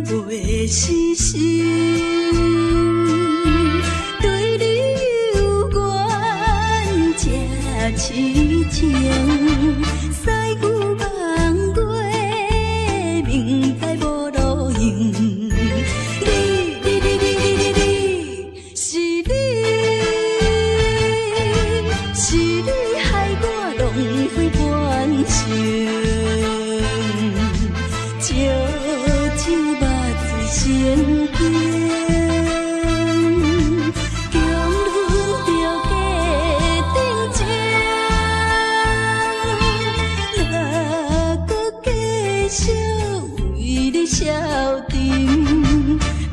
袂死心，对你有缘这痴情，驶牛望过，明知无路用。是你害我浪费半生。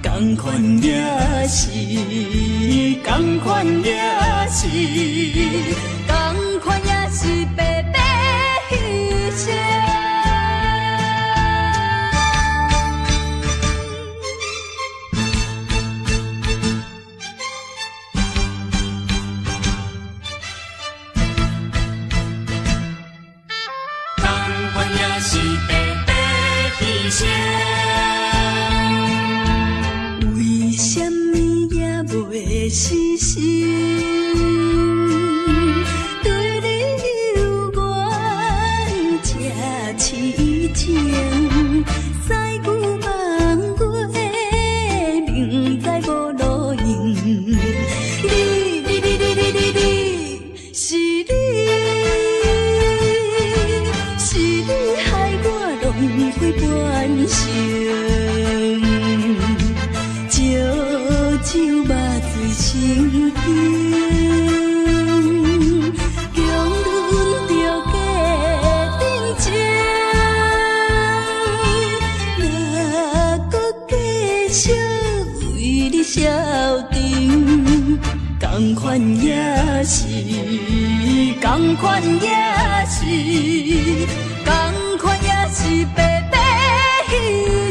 同款也是，同款也是，同款也是白白牺牲。同款也是白白牺牲。袂死心，对你有缘这痴情，驶牛望过，明知无路用。是你害我浪费半生。酒目醉成冰，强忍着假定情，哪搁继续为你消沉？同款也是，同款也是，同款也是白白牺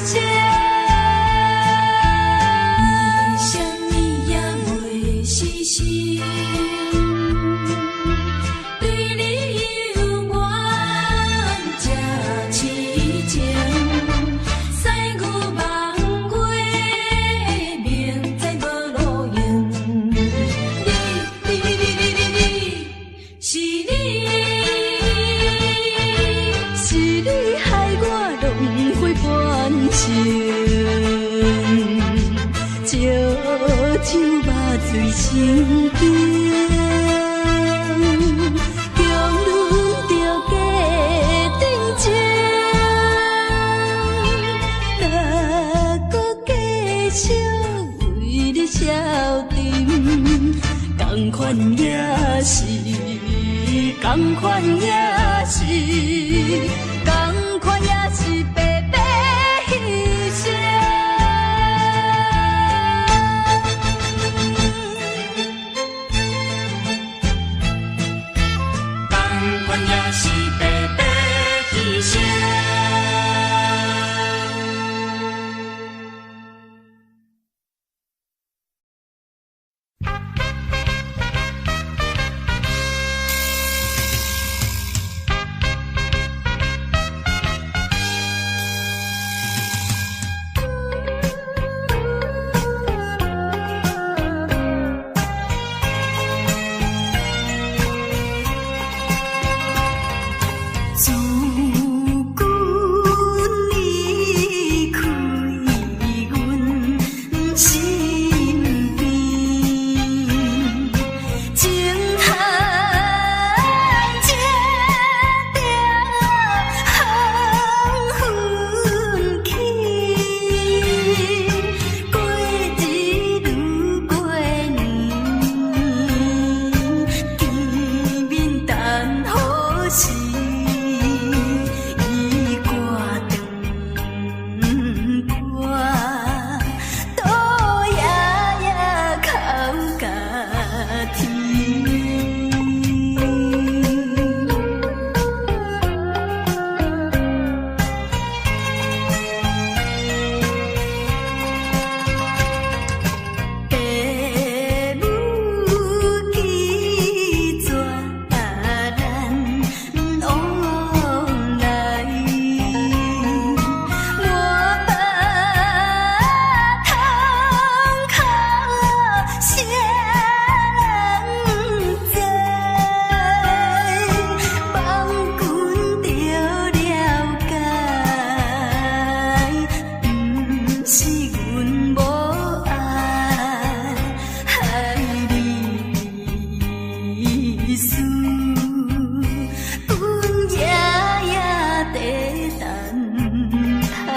牲。对你有缘这痴情，驶牛望过，明知无路用。是你害我浪费半生，借酒目醉成冰。同款也是，同款也是，同款也是白白牺牲。同款也是白白牺牲。是阮无爱，害你思，阮夜夜在等待。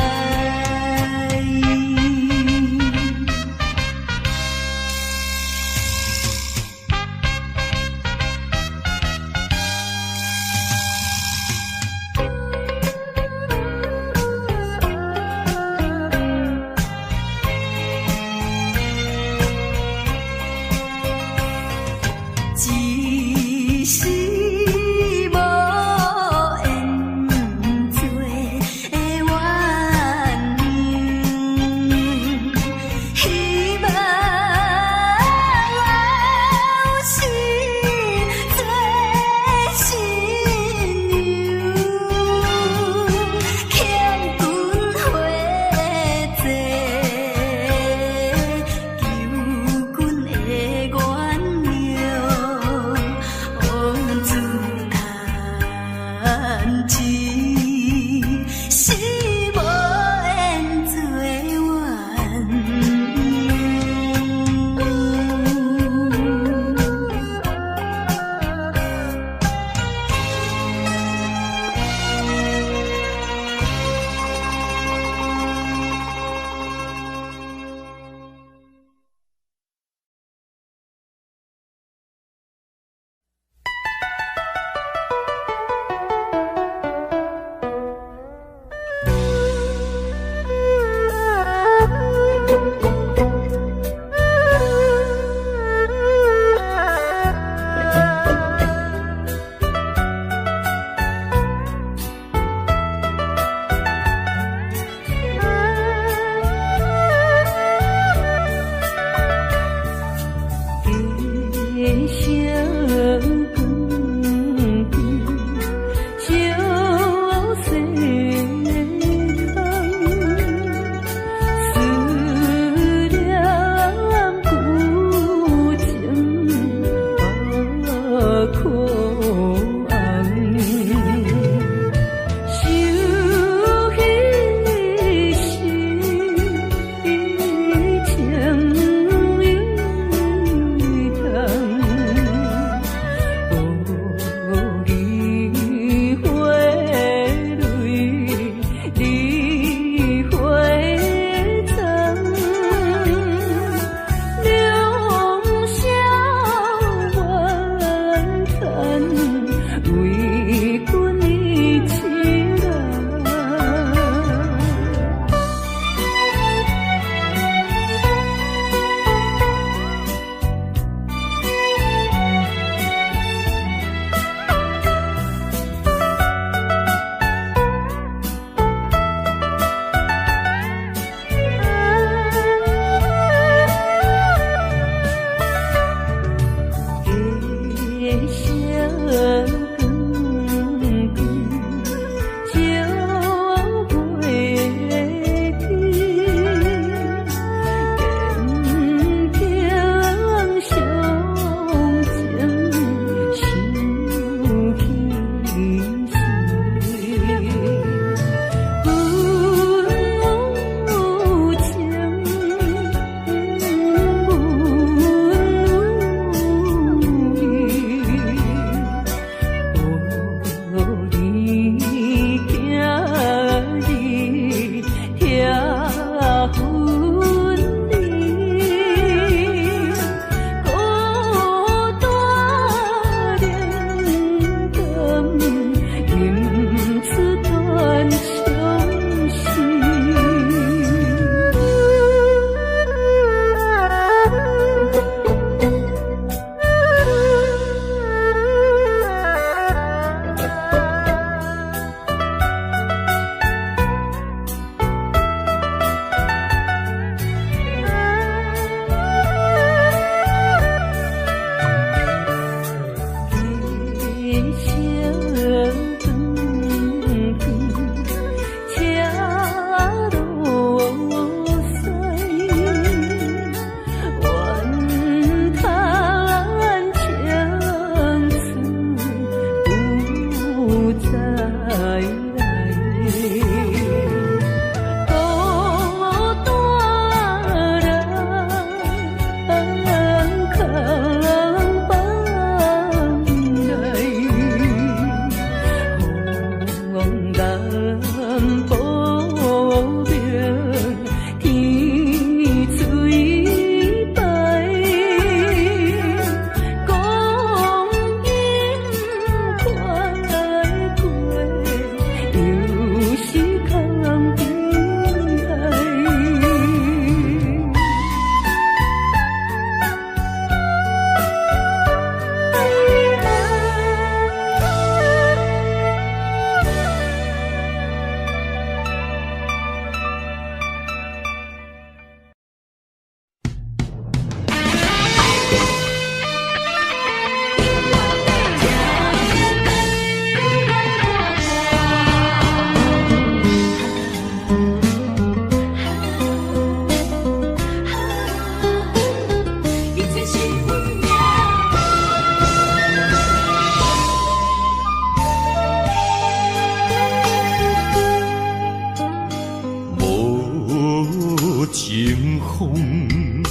情风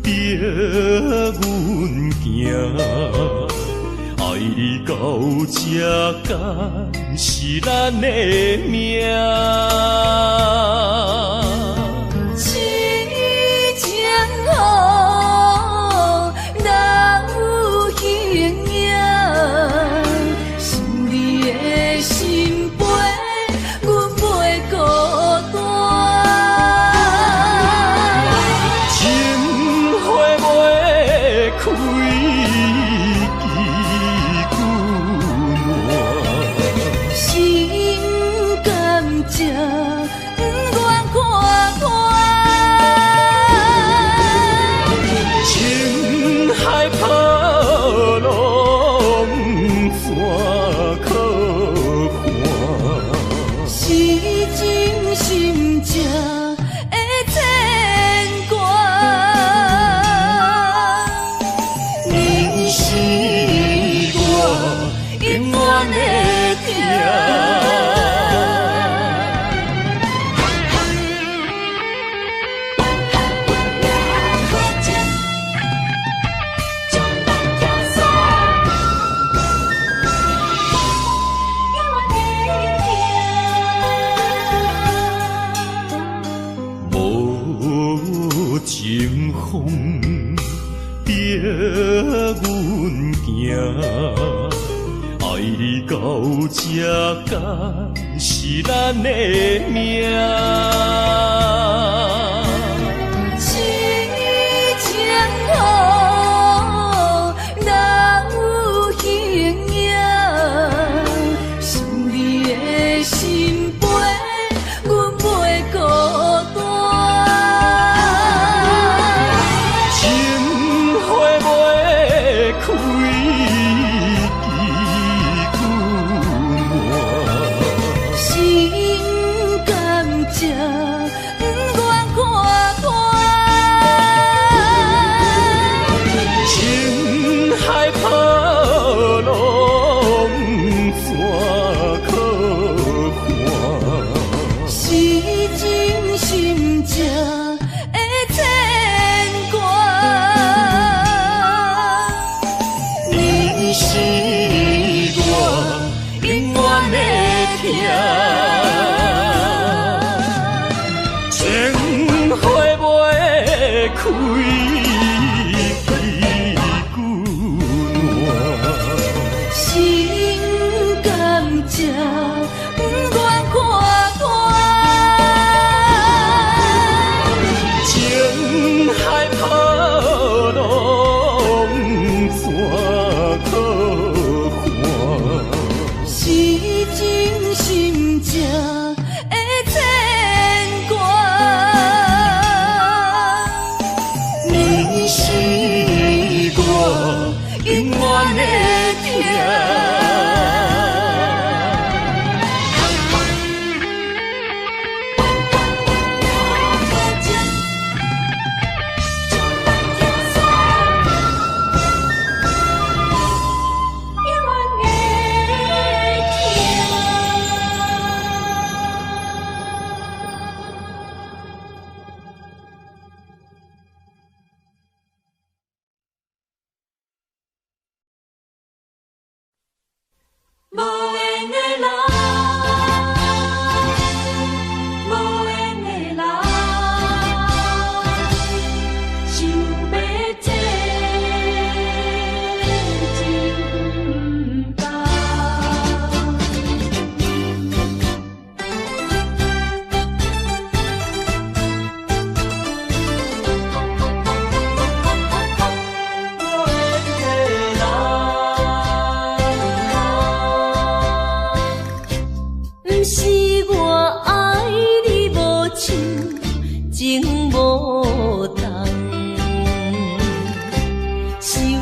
逼阮行，爱你到这敢是咱的命。痴情好，哪有形影？想你的心陪，阮袂孤单。情花袂开，心甘情不愿看破，情海波浪怎可看？是真心正的牵挂。你是我永远的疼。无情风逼阮行，爱你到这敢是咱的命。痴情好，哪有形影？想你的心陪，阮袂孤单。情花袂开，心甘情不愿看破，情海波浪怎可看？是真心正的牵挂。你是我永远的疼。情花袂开，心甘情不愿看破，情海波浪怎可看？是真心正的牵挂。你是我永远的疼。无缘的人，无缘的人，想要这真重。不是我爱你无像情无重，是为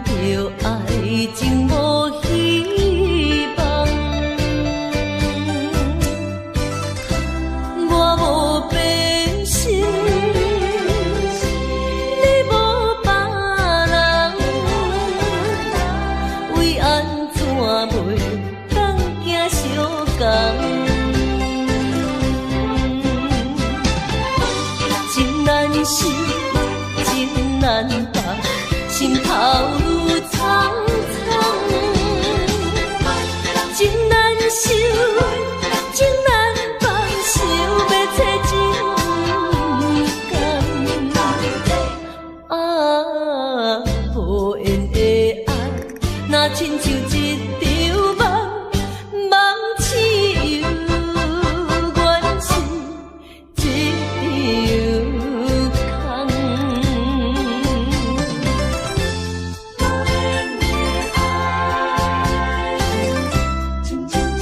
着爱情无希望。我无变心，你无别人，为安怎袂当行相共？想，情难放，心头愈苍苍。情难收，情难放，想要找情感。啊，无缘的爱，若亲像一场梦，梦似有缘是一场空。亲像一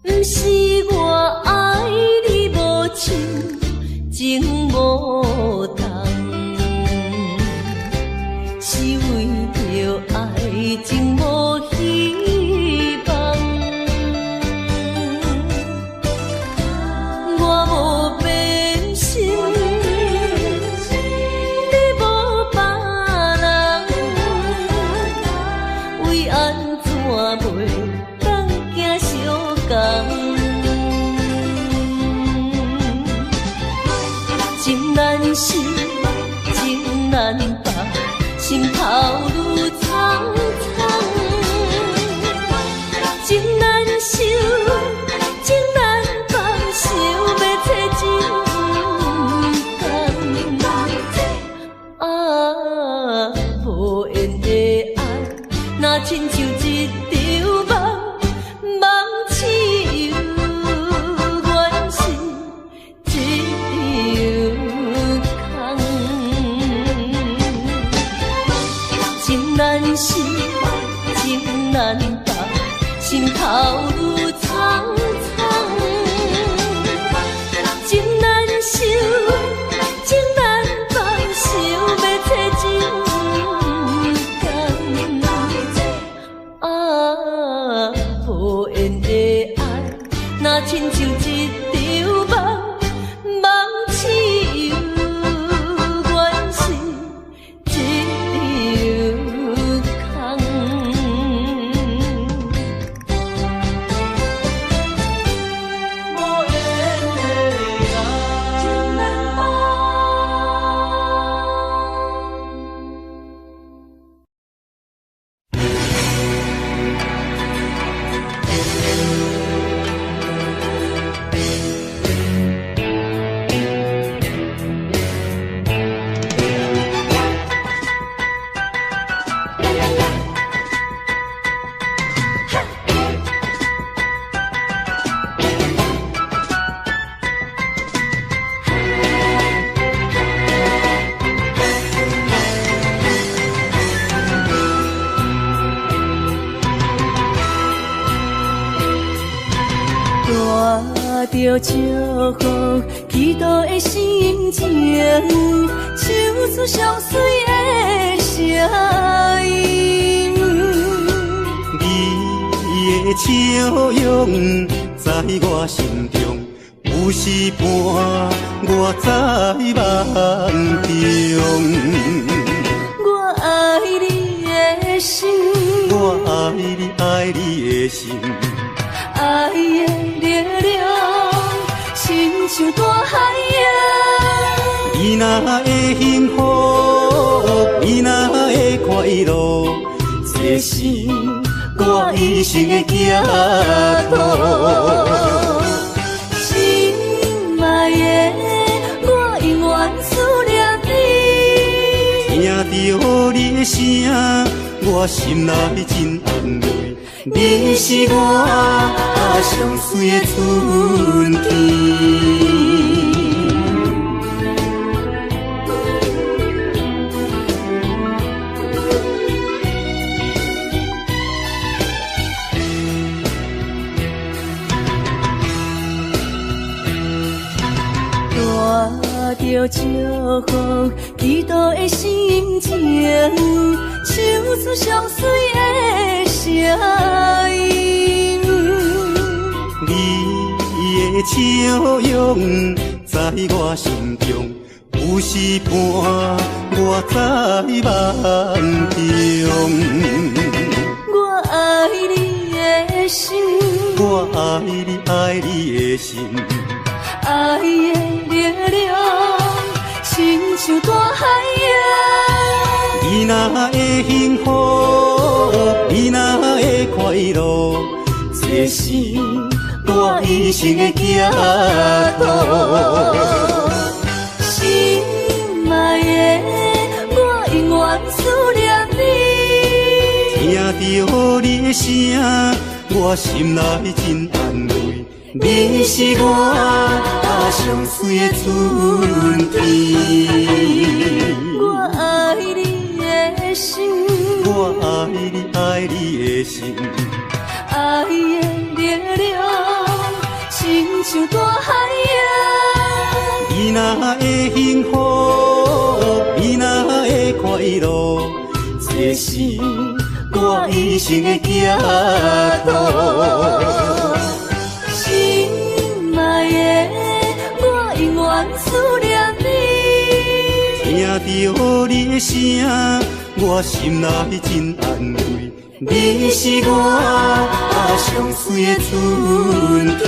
不是我爱你无情，情无重，是为着爱情无希望。我无变心，你无别人，为安怎袂当行相共？情难收，情难放，心头愈苍苍。情难收，情难放，想要找情感。啊，无缘的爱，若亲像一场梦，梦似有缘是一场空。情难收，情难放，心头愈苍苍。情难收，情难放，想要找情感。啊，无缘的爱，若亲像一场梦，梦似有缘是一场空。无缘的爱，情难放。带着祝福，祈祷的心情，唱出上水的声音。你的笑容在我心中，有时伴我在梦中。我爱你的心，我爱你，爱你的心。爱的力量，亲像大海洋。你若会幸福，你若会快乐，这是我一生的寄托。心爱的，我永远思念你。听着你的声，我心内真安慰。你是我上水的春天。带着祝福，祈祷的心情，唱出上水的声音。你的笑容在我心中，有时伴我在梦中。我爱你的心，我爱你爱你的心，爱的力量，亲像大海洋。你若会幸福，你若会快乐，这是我一生的行途。心爱的，我永远思念你。听到你的声，我心内真安慰。你是我上水的春天。我爱你的心，我爱你爱你的心，爱的力量，亲像大海洋。你若会幸福，你若会快乐，这是我一生的行途。心爱的，我永远思念你。听到你的声，我心内真安慰。你是我上水的春天。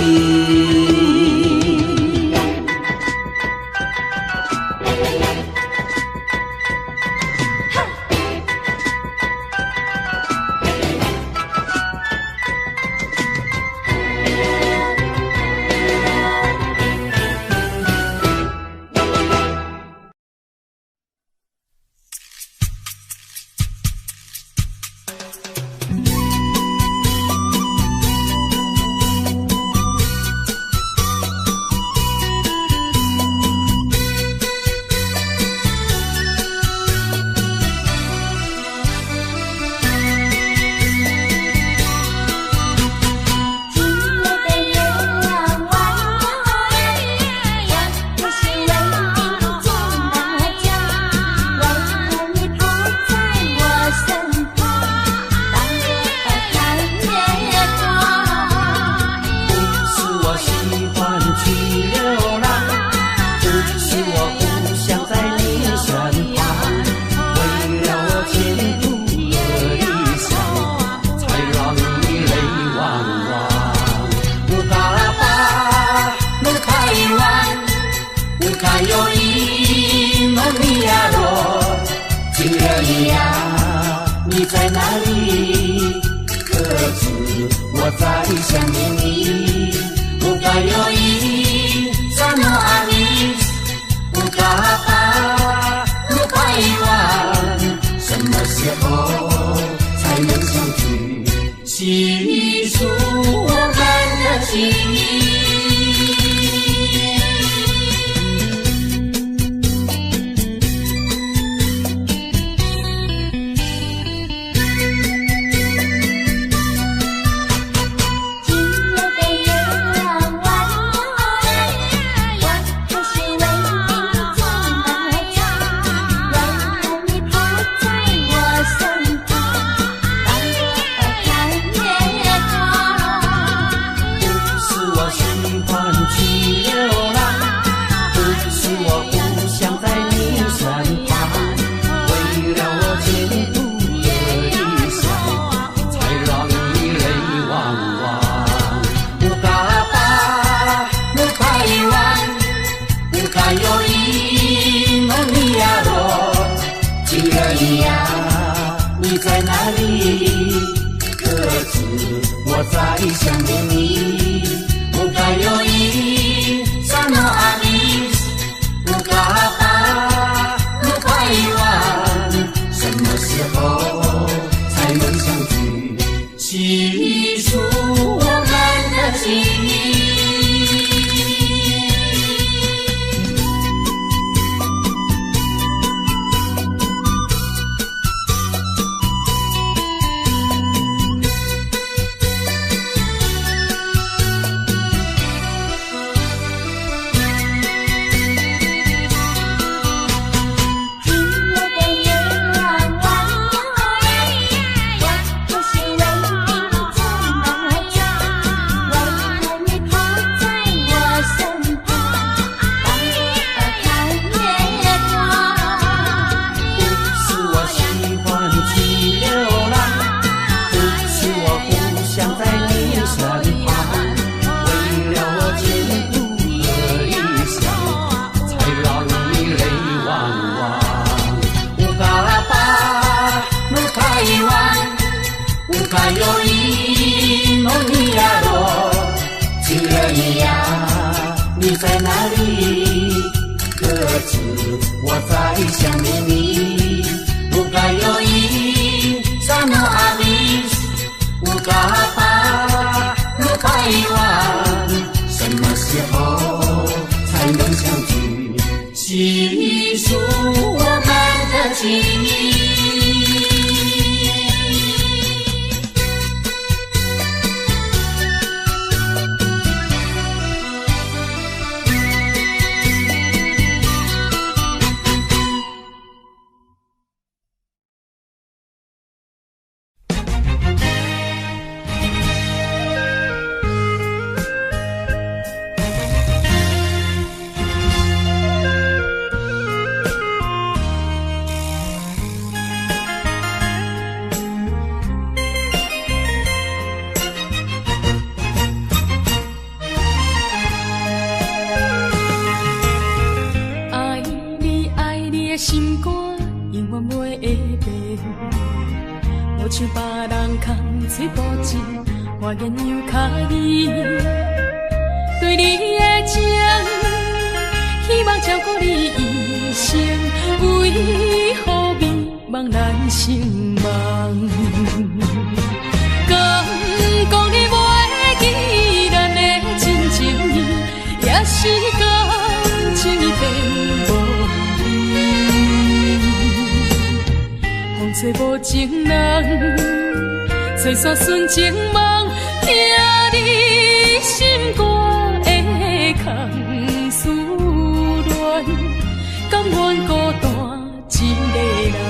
次我在想念你，不该有因，萨诺阿米斯，不该把路开完，什么时候才能相聚？细数我们的情谊。像别人空嘴无舌，我言犹卡你。对你的情，希望照顾你一生，为何美梦难成梦？敢讲你袂记咱的真情意，也是感情已变无。风吹无情人，吹散纯情梦，听你心肝的空思恋，甘愿孤单一个人。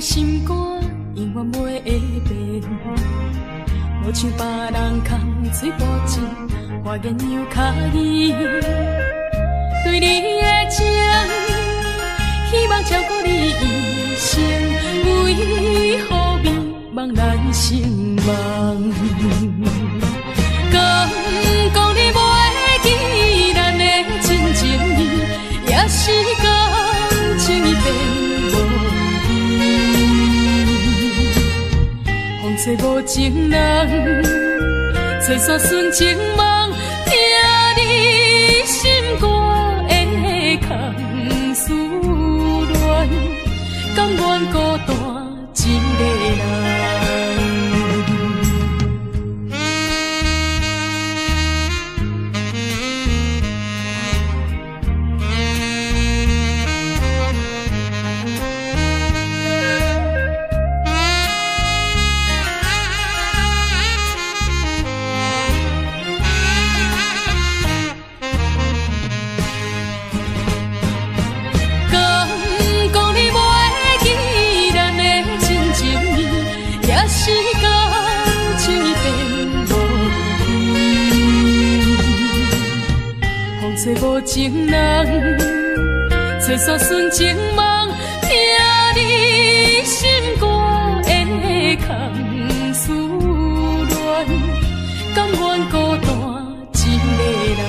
心肝永远袂会变，无像别人空嘴无舌，我言犹卡你。对你的情，希望照顾你一生，为何美梦难成梦？敢讲你袂记咱的真情意，也是感情已变。风吹无情人，吹散纯情梦，听你心肝的空思恋，甘愿孤单一个人。是感情已变无依，风吹无情人，吹散纯情梦，听你心肝的空思恋，甘愿孤单一个人。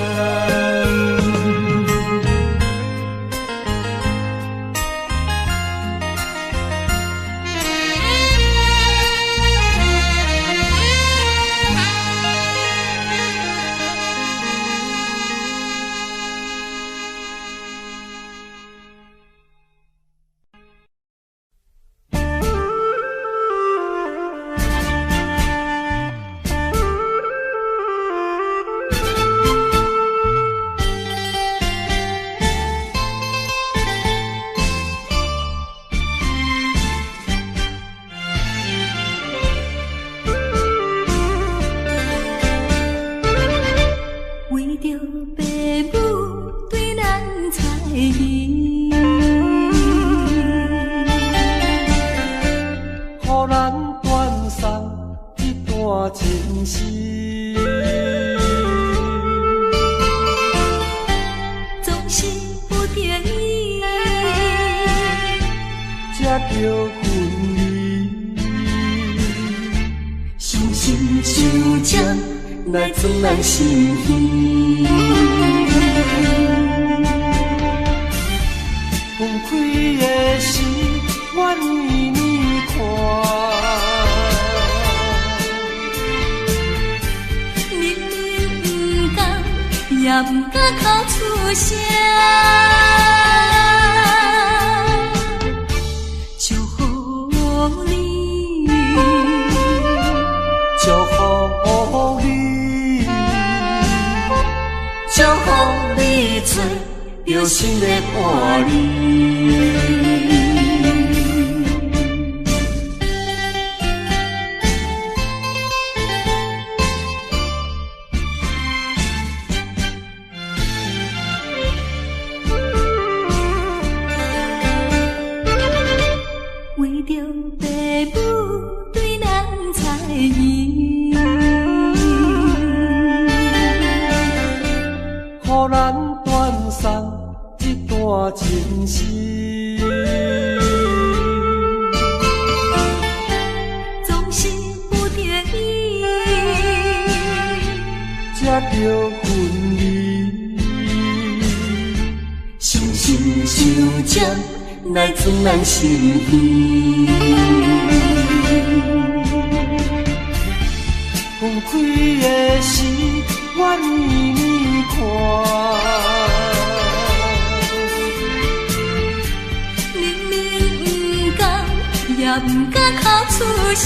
来自咱心耳，的心愿意你看。明明不甘，也不敢口出声。祝福你，祝福你，祝福你做着新的伴侣。为着爸母对咱猜疑，予咱断送一段情丝。总是不得已，才着分离，相心相接来存咱心意。分开的时，愿意你看。明明不甘，也不敢口出声。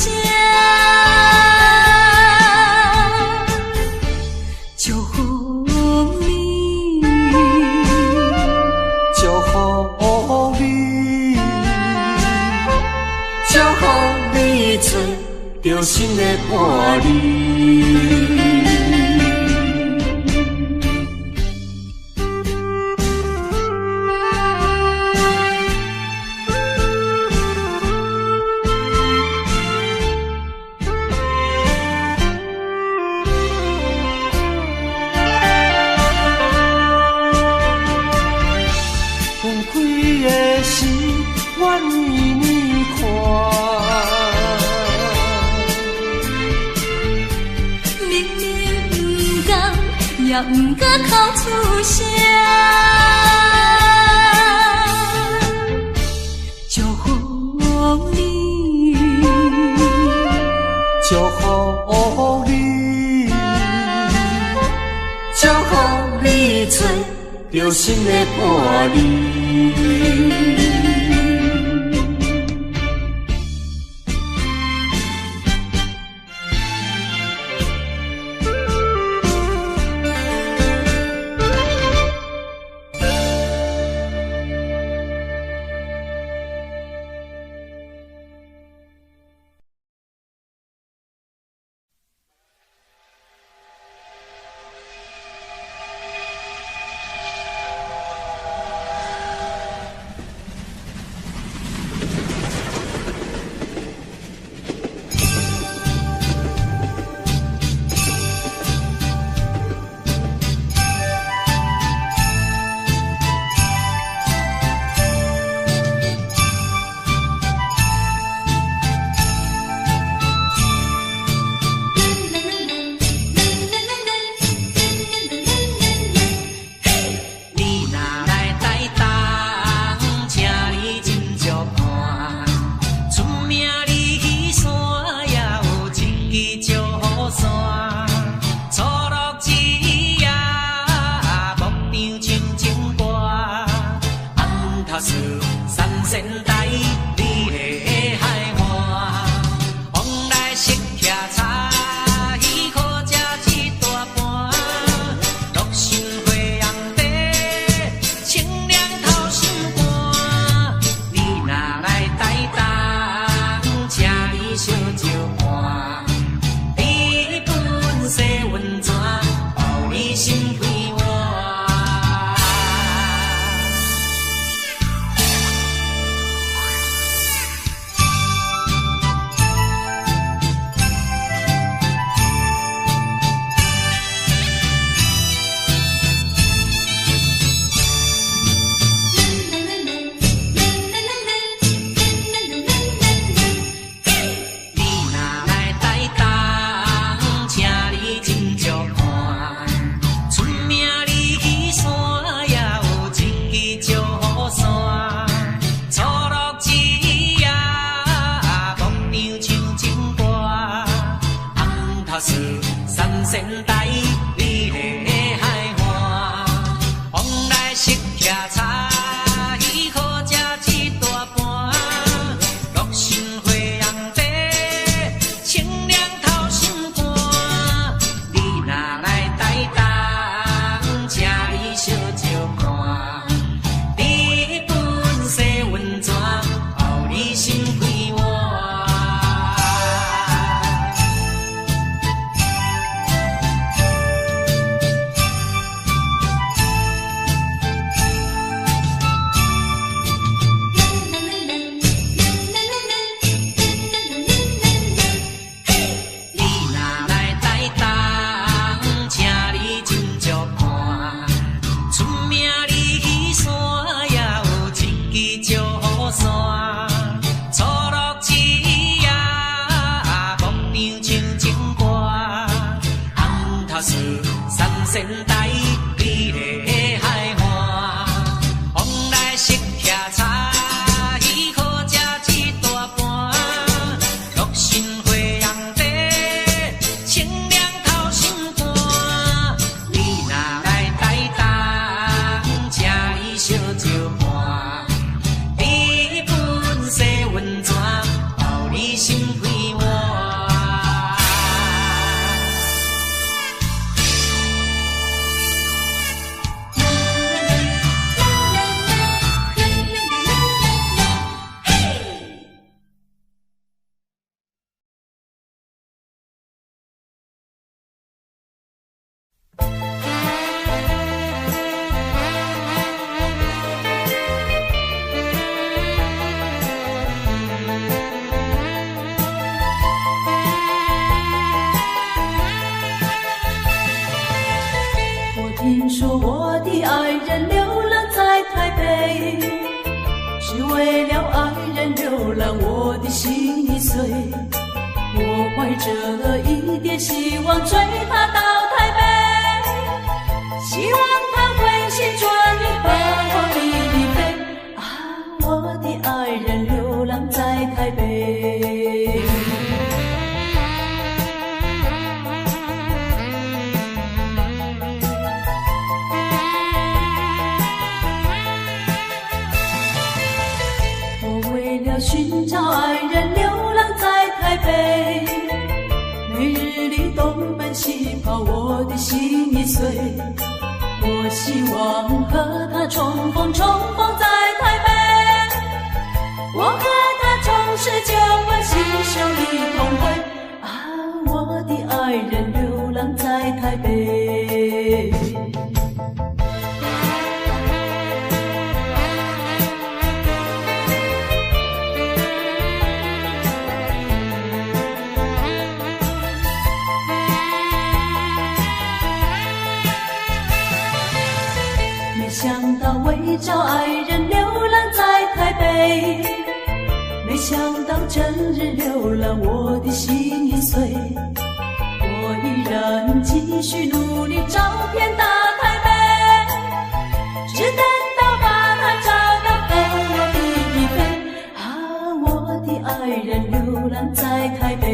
祝福你，祝福你，祝福你做着新的伴侣。分开的时，愿意你看。明明不甘，也不敢口出声。祝福你，祝福你，祝福你做着新的伴侣。仙台美丽的海岸，往来识徛茶，鱼好食一大盘，六神花阳地，清凉透心肝。你若来台东，请伊烧酒盘，日本洗温泉，包你心开换。听说我的爱人流浪在台北，是为了爱人流浪，我的心已碎。我怀着一点希望追他到台北，希望他会心转意把我离飞。啊，我的爱人流浪在台北。寻找爱人流浪在台北，每日里东奔西跑，我的心已碎。我希望和他重逢在台北，我和他重拾旧欢，携手一同回。啊，我的爱人流浪在台北。没想到为找爱人流浪在台北，没想到整日流浪，我的心已碎。我依然继续努力找遍大台北，只等到把他找到和我一飞。啊，我的爱人流浪在台北。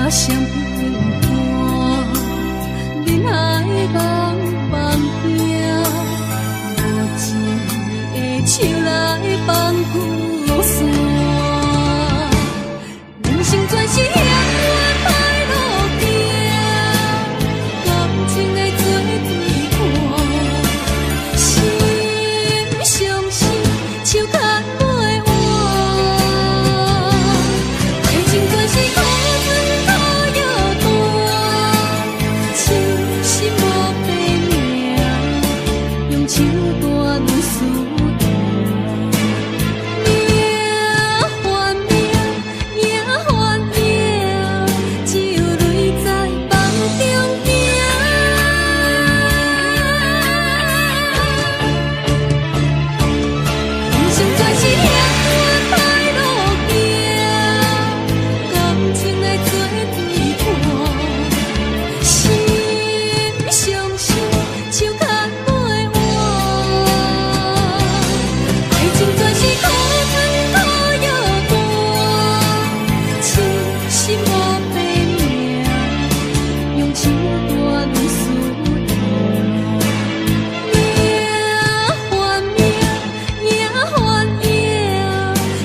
相平淡，人海茫茫行，无情的手来放旧线，人生全是险恶歹路行，感情来做对看，心相惜，手牵袂完，爱情全是苦酸苦药断，痴心无白命，用手段论输赢，命换命，命换命，只有泪在梦中行。人生全是险恶歹路行，感情来做对看，心相惜，手牵袂完，爱情全是苦酸苦药断，痴心无白命，用手段论输赢，命换命，命换命，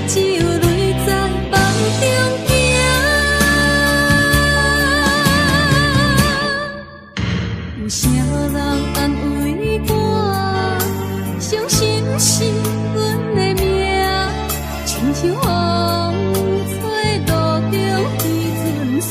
只有泪在梦中行。有啥人安慰我？伤心是阮的命，亲像风吹路中飞船线。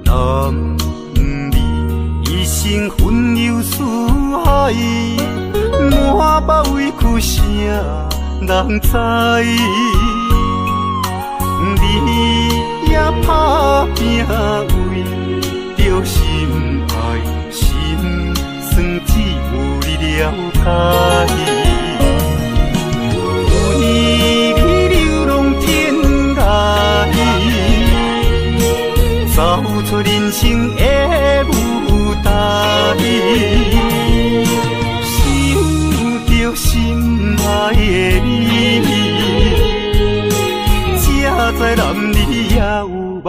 男儿一生魂游四海，满腹委屈啥人知？你也打拼为着心爱，心酸只有你了解。为你流浪天涯，走出人生的舞台，想着心爱的你，才知男儿也有目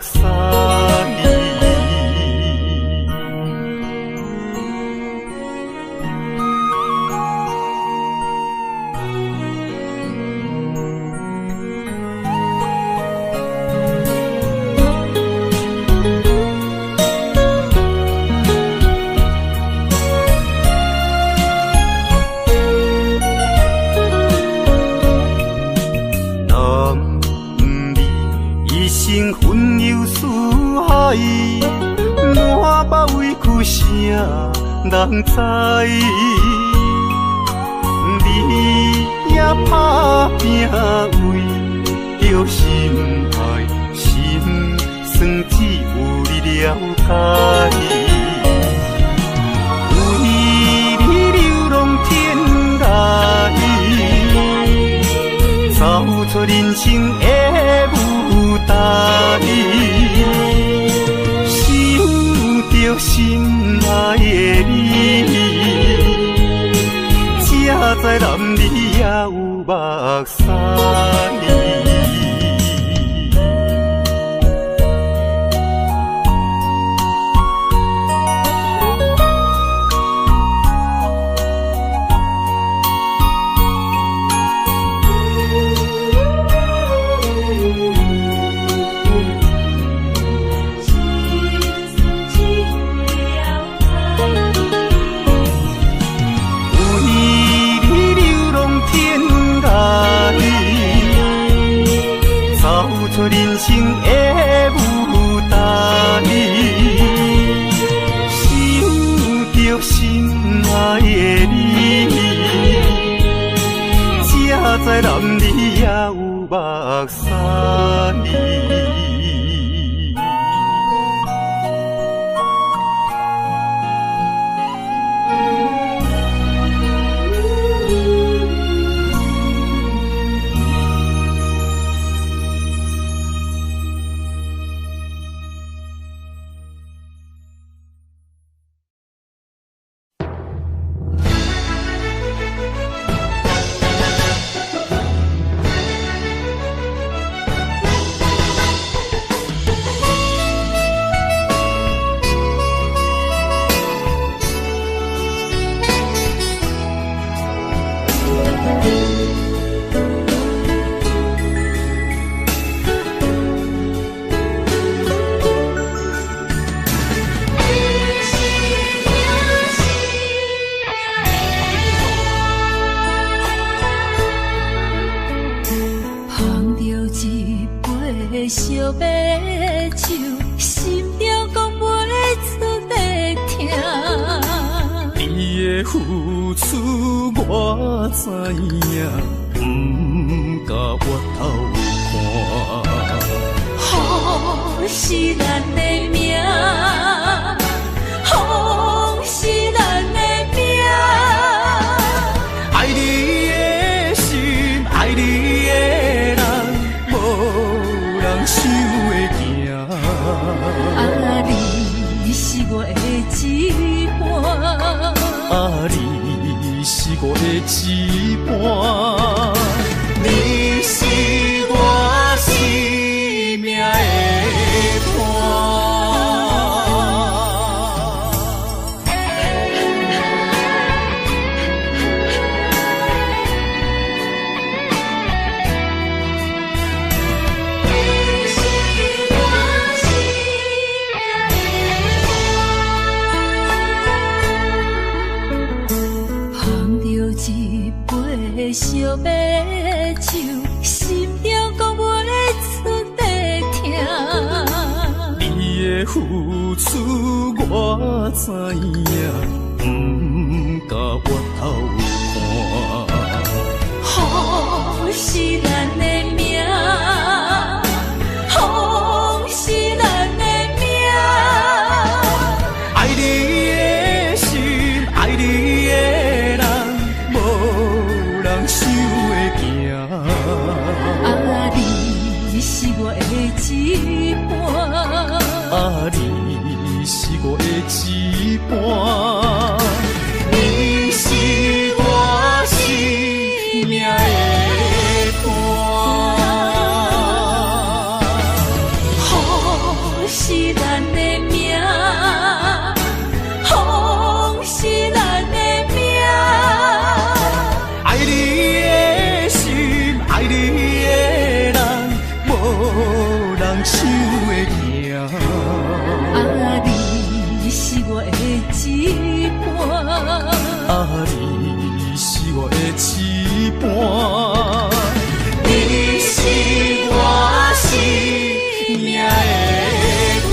屎。一生魂游四海，满腹委屈啥人知？你也打拼为着心爱，心酸只有你了解。为你流浪天涯，走出人生的舞台，想着心爱的你，才知男儿也有目屎。为你流浪天涯，的付出我知影，不甲我头看。风是咱的命，风是咱的命。爱你的心，爱你的人，无人想会行。啊，你是我的一半，啊，你是我的一半，你是我生命的伴。烧白酒，心中讲袂出地痛。你的付出我知影，不甲我头看。风是咱的命，风是咱的命。爱你的心，爱你的人，无人想会行。啊，你是我的一半，啊，你是我的一半，你是我生命的伴。风是咱的命，风是咱的命。爱你的心，爱你的人，无人想会行。啊，你是我的一半，啊，你是我的一半，你是我生命的伴。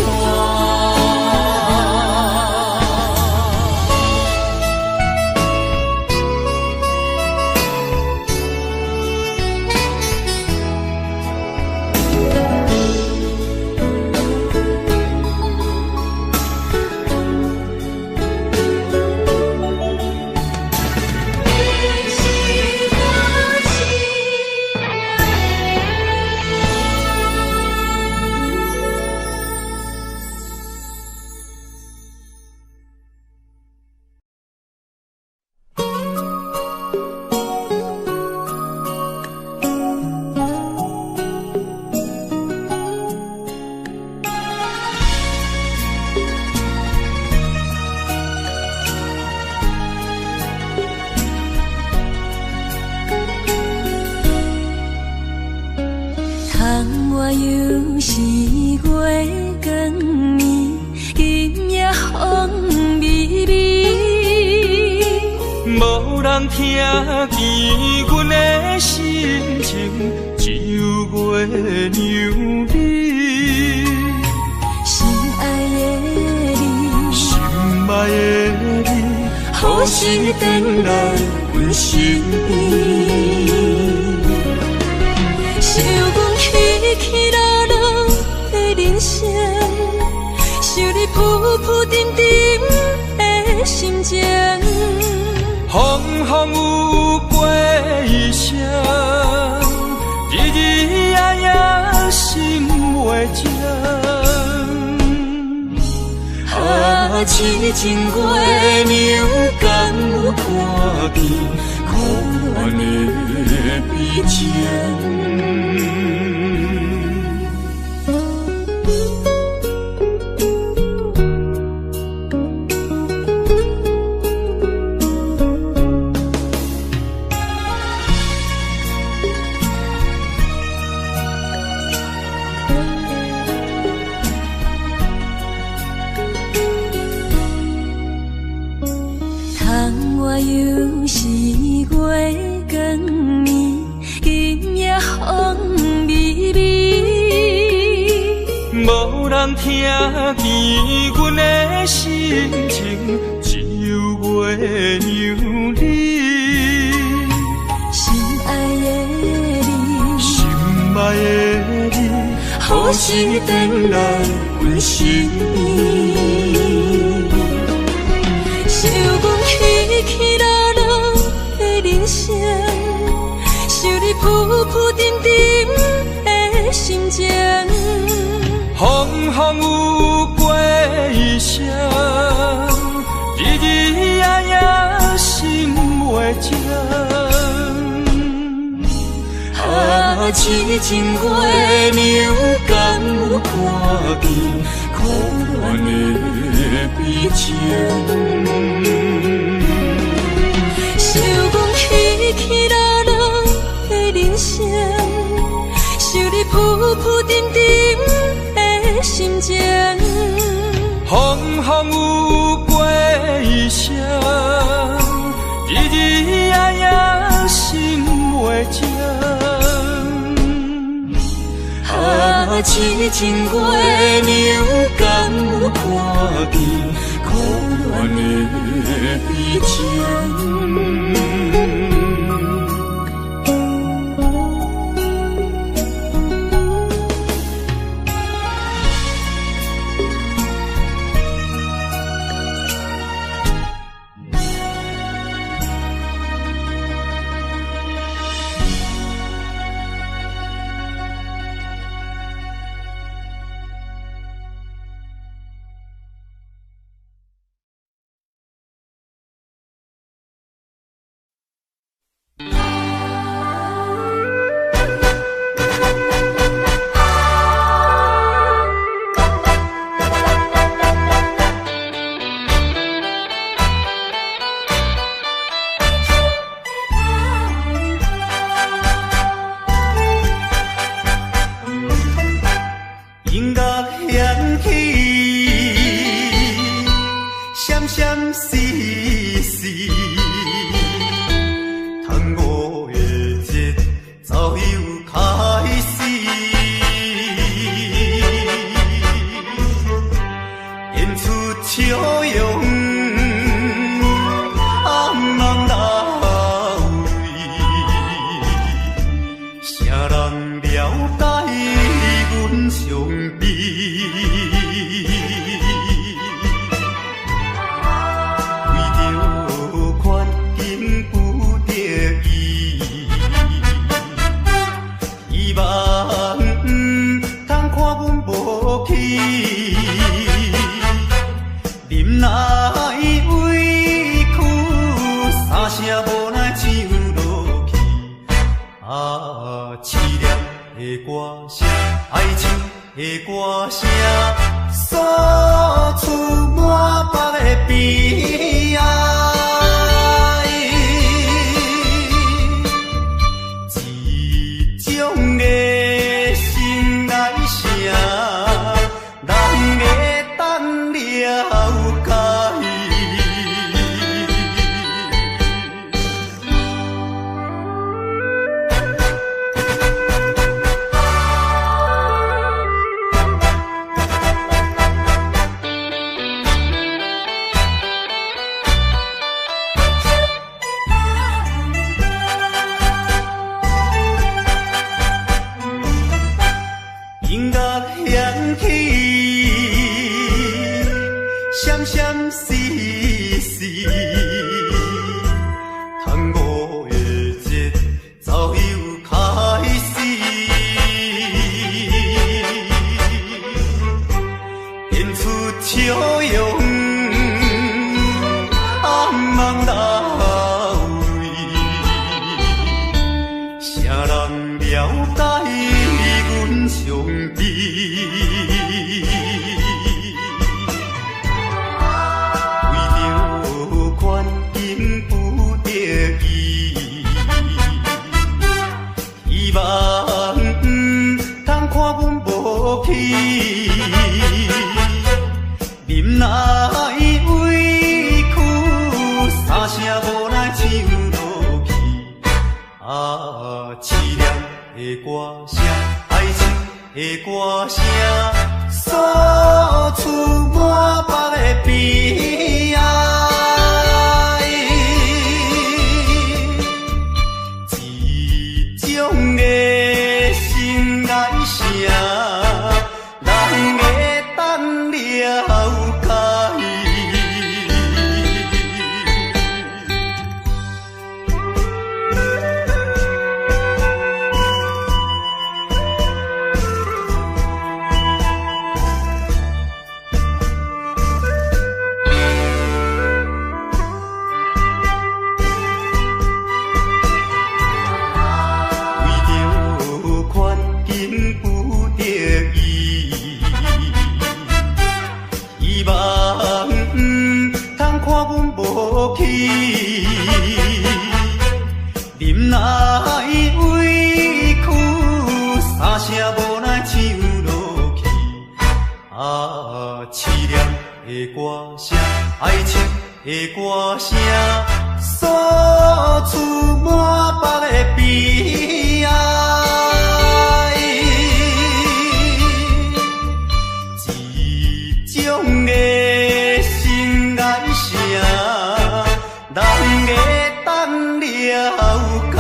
我又是月光暝，今夜风微微，无人听见阮的心情，只有月娘你。心爱的你，心爱的你，何时回来阮身边？想阮起起落落的人生，想你浮浮沉沉的心情。风风有过一生，日日夜夜心袂静。啊，痴情月娘敢有看见苦怨的悲情？我又是月光暝，今夜风微微，无人听见阮的心情，只有袂让你，心爱的你，心爱的你，好心转来阮心意。想讲起起落落的人生，想你浮浮沉沉的心情。风风有过一生，日日夜夜心袂静。啊，痴情月娘敢有看见苦恋的悲情？想讲起起落落的人生，想你浮浮沉沉的心情。风风有过一生，日日夜夜心袂静。啊，痴情月娘敢有看见苦恋的悲情？诉出满腹的悲哀。解。忍耐委屈，三声无奈唱落去。啊，凄凉的歌声，爱情的歌声，诉出满腹的悲哀。一种的心爱声，人会等了解。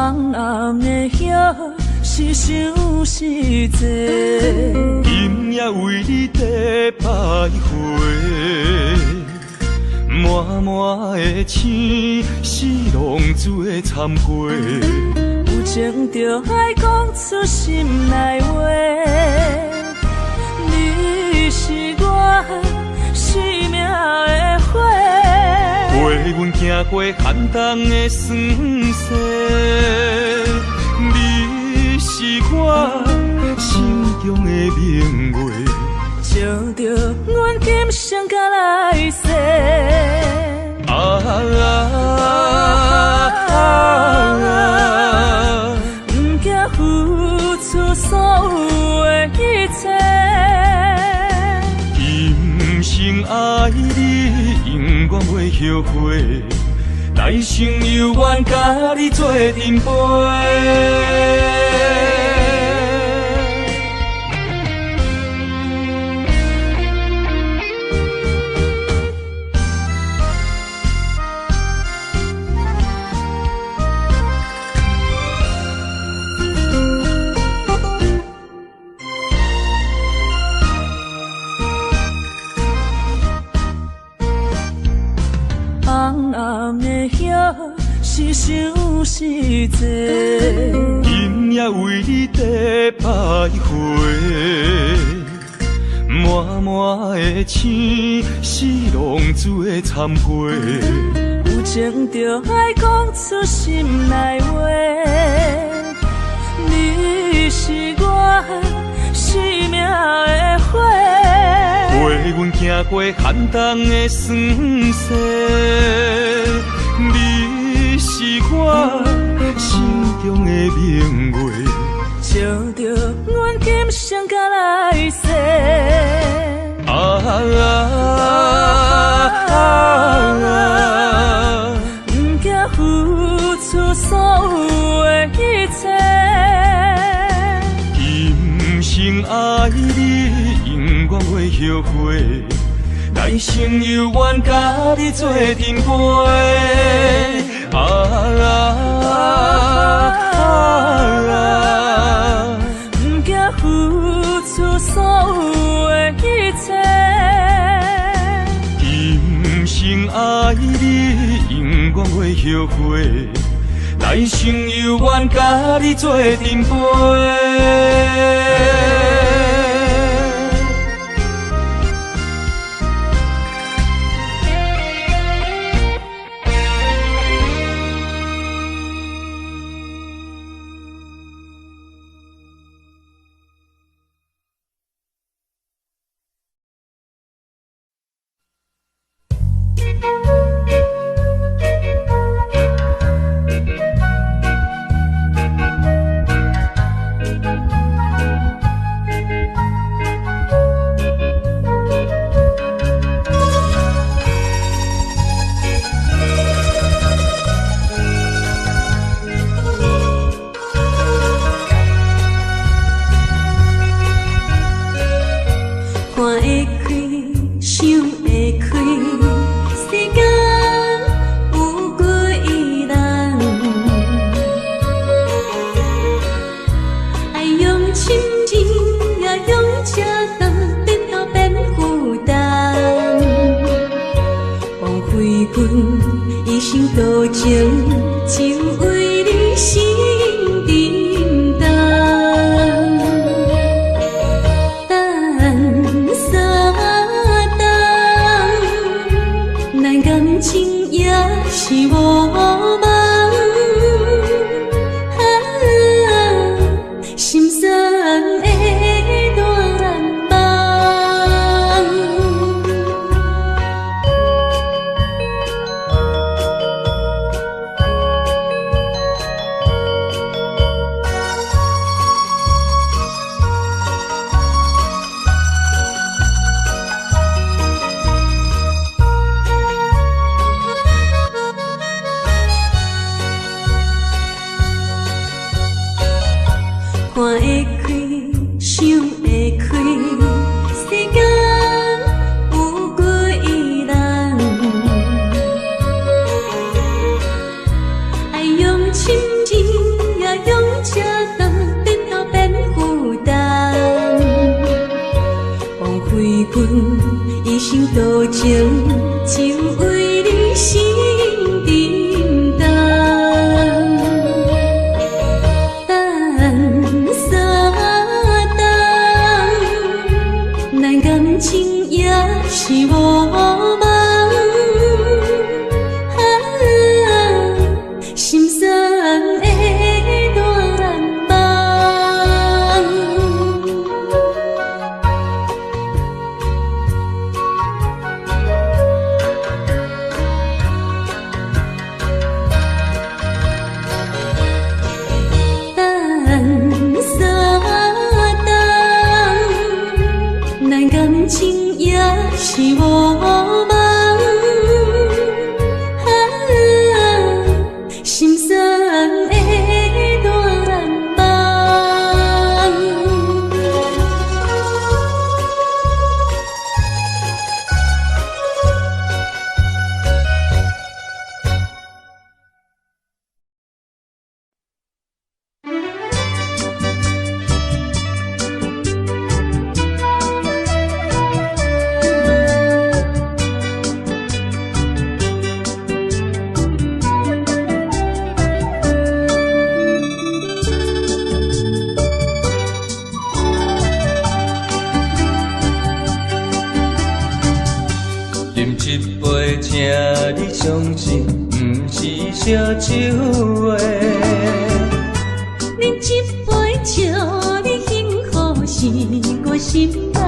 红红的叶是想是多，今夜为你在徘徊，满满的青是浪做忏悔。有情就爱讲出心内话，你是我生命的火，陪阮行过寒冬的酸涩，你是我心中的明月，照着阮今生甲来世。不惊付出所有的一切，今生爱你，永远袂后悔，来生有缘甲你做阵陪。红红的叶是想是多，今夜为你在徘徊，满满的青是浪做忏悔。有情就爱讲出心内话，你是我生命的火，陪阮行过寒冬的酸涩，你是我心中的明月，照着阮今生甲来世。不惊付出所有的一切，今生爱你，永远袂后悔，来生有缘甲你做阵陪。不惊付出所有的一切，今生爱你，永远袂后悔，来生有缘甲你做阵陪。生多情，只为你心沉重。等三冬，咱感情也是无望。心酸的断梦，等三冬，咱感情也是无望。心酸的断梦，请你相信，不是烧酒话。饮一杯祝你幸福，是我心爱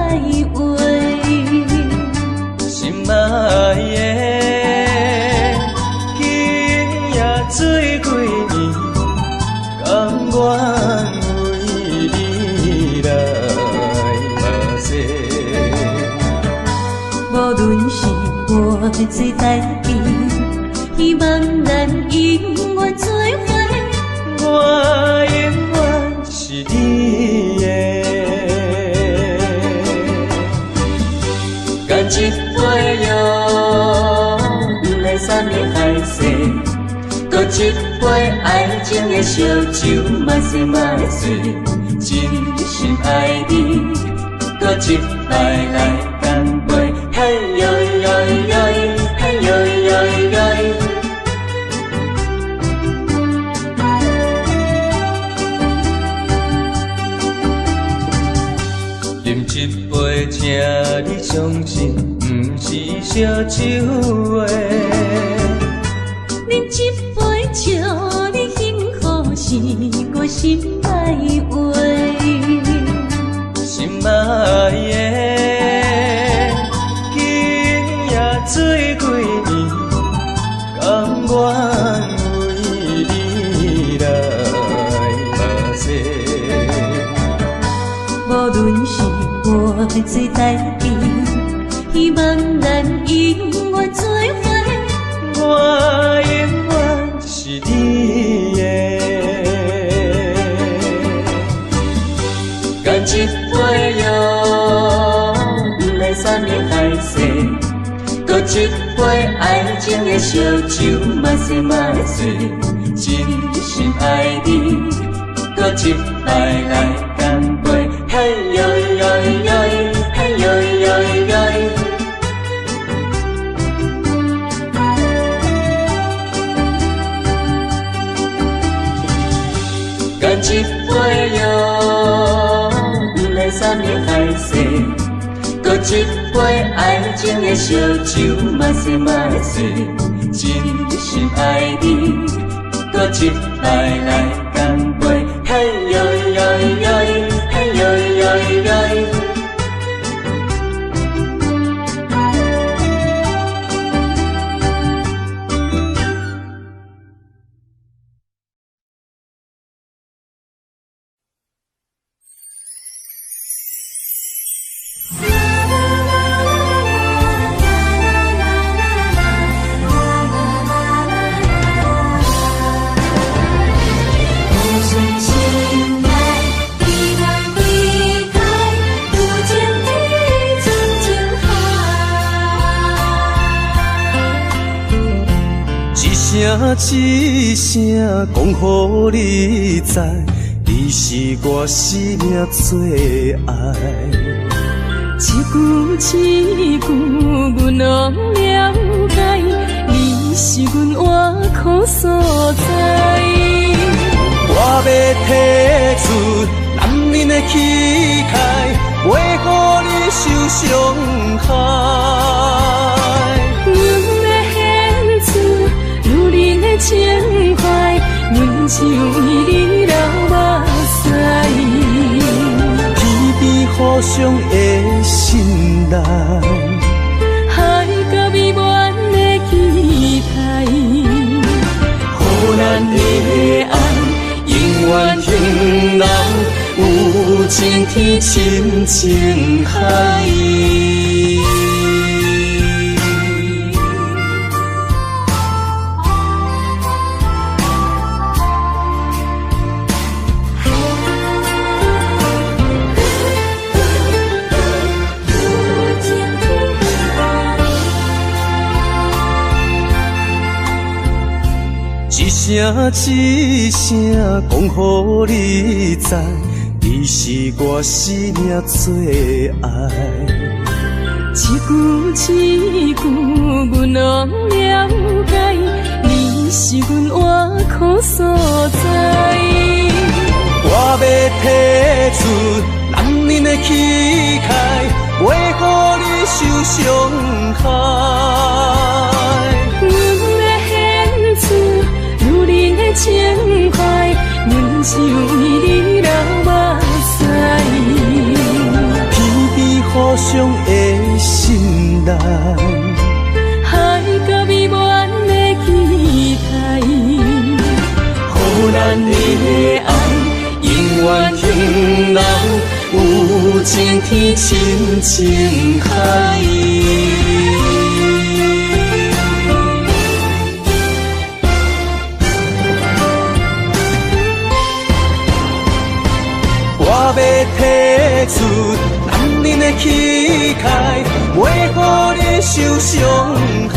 话。心爱的，今夜醉几年，甘愿为你来冒险。无论是我最台边，希望咱永远做伙。我永远是你的，干一杯药，不来散的海誓，搁一杯爱情的烧酒，嘛说嘛说，真心爱你，搁一摆来干杯，嘿呦呦呦，嘿呦呦呦。饮一杯，请你相信，不是烧酒话。饮一杯祝你幸福，是我心爱话。心爱的，今夜醉几年，甘愿为你来冒险。无论是我最台边，希望咱永远做伙。我永远是你的，干一杯药，不来散的海誓，搁一杯爱情的烧酒，嘛说嘛说，真心爱你，搁一摆来干杯，嘿呦呦呦，嘿呦呦呦。干一杯药，不来散的海誓，搁一杯爱情的烧酒，嘛说嘛说，真心爱你，搁一摆来干杯，嘿呦呦呦，嘿呦呦呦。一声讲，予你知，你是我生命最爱。一句，阮拢了解，你是阮活苦所在。我要提出男人的气概，袂予你受伤害。阮要献出女人的情怀，阮只有为你流目屎。天边互相的信赖，海角美满的期待，予咱的爱永远停留有情天深情海。一声讲予你知，你是我生命最爱。一句，阮拢了解，你是阮活苦所在。我要提出男人的气概，袂予你受伤害。情怀，阮只有为你流目屎。天边互相的信赖，海角美满的期待，予咱的爱永远停留有情天深情海。我要提出男人的气概，袂予你受伤害。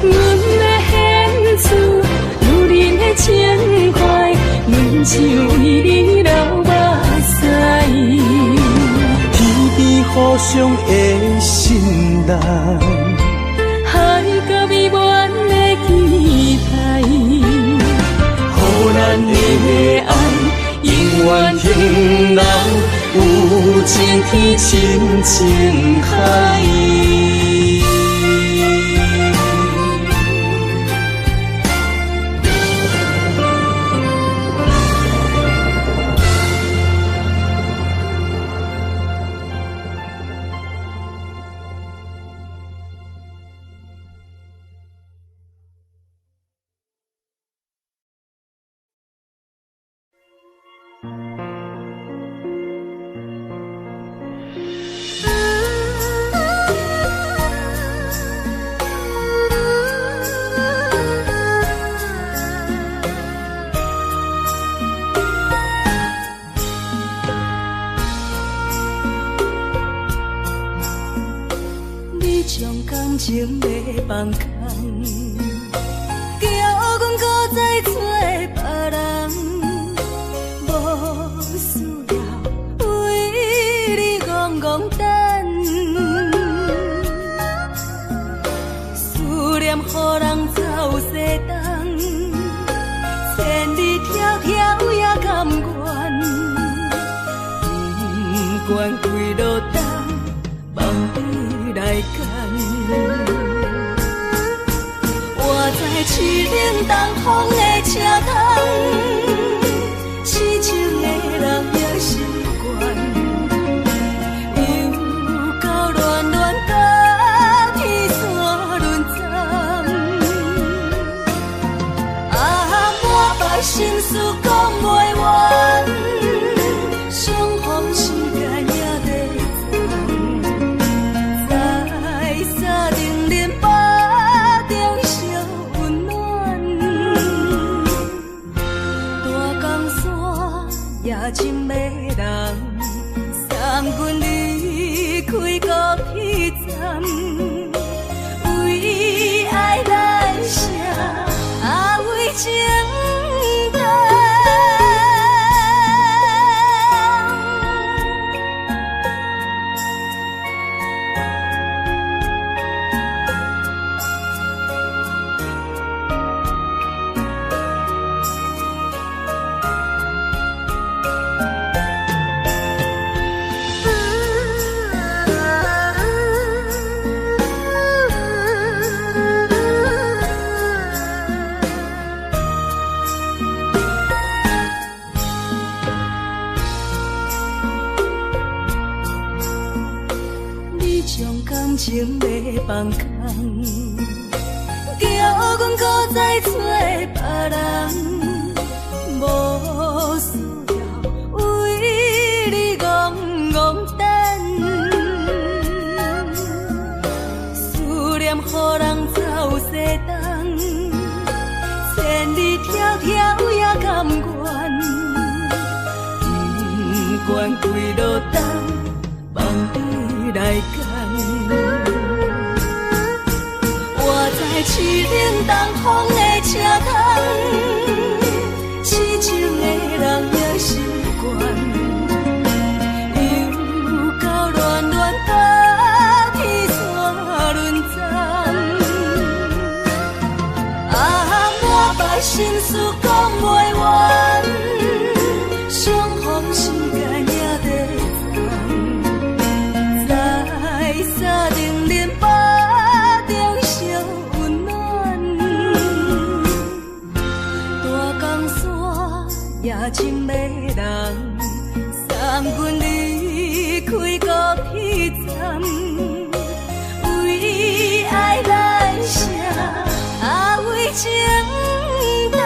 阮要献出女人的情怀，阮只有为你流目屎。天边互相的信赖，海角美满的期待，予咱的爱永远停留有情天深情海。情要放空，叫阮搁再找别人，无需要为你戆戆等，思念予人走西东，千里迢迢也甘愿，不管几路东，梦伊来干。我在市岭东风的车筒，痴情的人也习惯，又到乱乱甲天山轮站。满腹心事讲袂完，相逢时间也在真迷人，送阮离开高铁站，为爱来写为情重。情要放空，叫阮搁再找别人，无需要为你戆戆等，思念予人走西东，千里迢迢也甘愿，不管几路东，梦你来讲。我在市冷东风的车窗，痴情的人也习惯，又到乱乱甲天线轮转。满腹心事讲袂完，相逢时间也在藏，在沙定林巴中相温暖。大江山夜深迷人，送阮离开高铁站，为爱来写为情淡。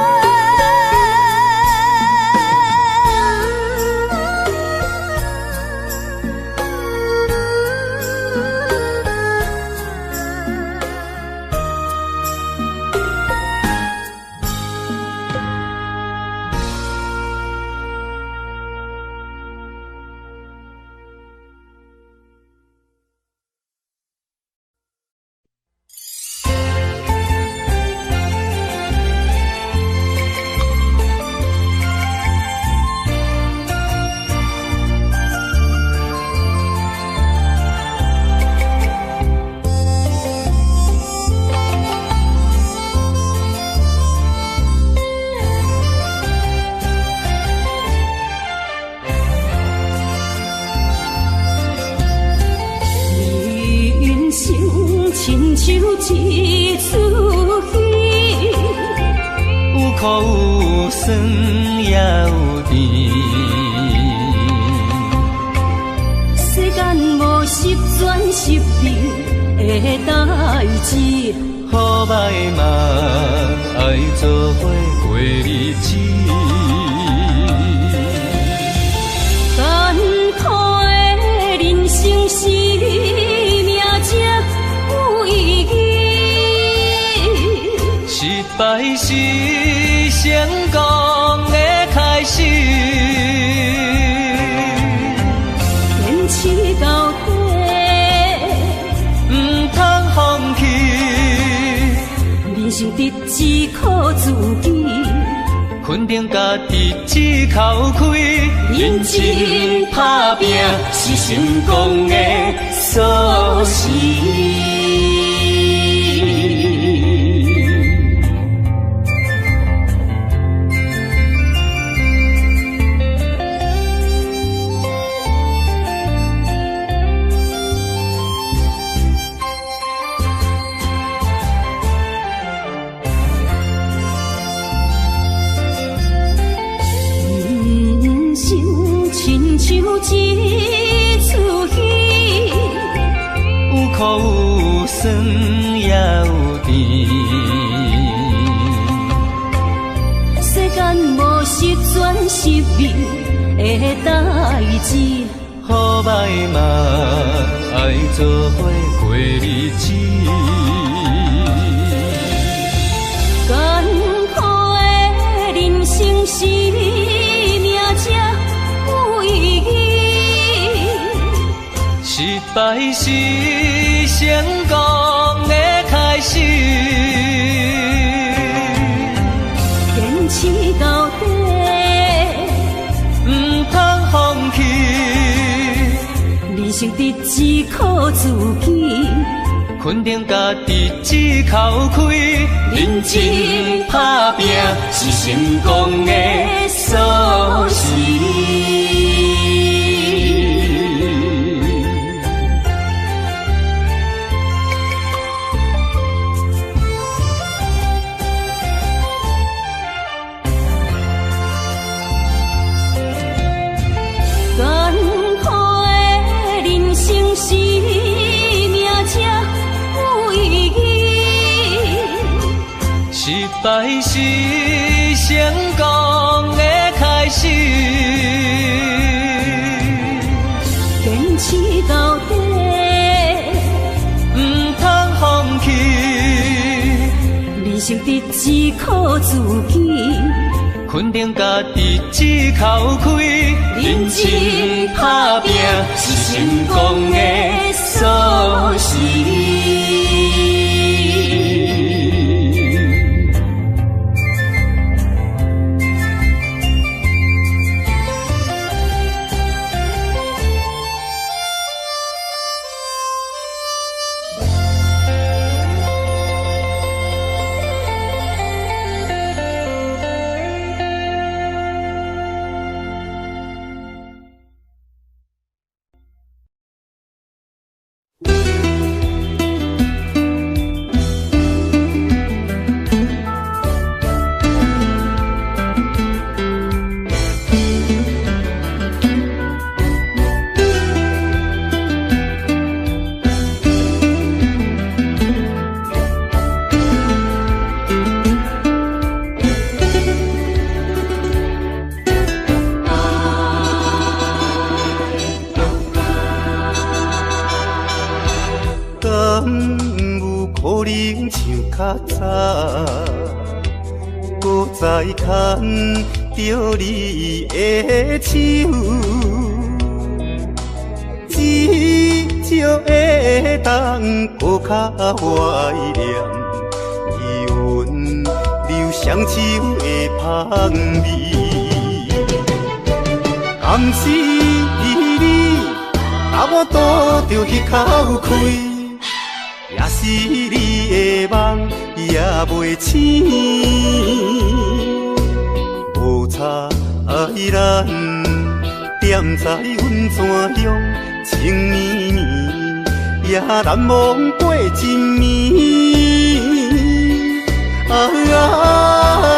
亲像一出戏，有苦有酸也有甜。世间无十全十美的代志，好歹嘛爱做伙过日子。艰苦的人生是命才有意义，失败是成功的开始。坚持到底，不通放弃。人生得只靠自己，肯定家己只口开。认真打拼是成功的锁匙。亲像一出戏，有苦有酸也有甜。世间无十全十美的代志，好歹嘛爱做伙过日子。艰苦的人生是命才有意义，失败是成功的开始。坚持到底，不通放弃。人生得只靠自己，肯定家己只口开。认真打拼是成功的锁匙。艰苦的人生是命才败是成功的开始。坚持到底，唔通放弃。人生得只靠自己，肯定家己只口开，认真打拼是成功的锁匙。较早，搁再牵着你的手，至少会当搁较怀念伊温柔双手的香味。甘是你，把我渡着迄口开。也是你的梦也袂醒，无差咱踮在阮泉乡情绵绵，也难忘过一暝。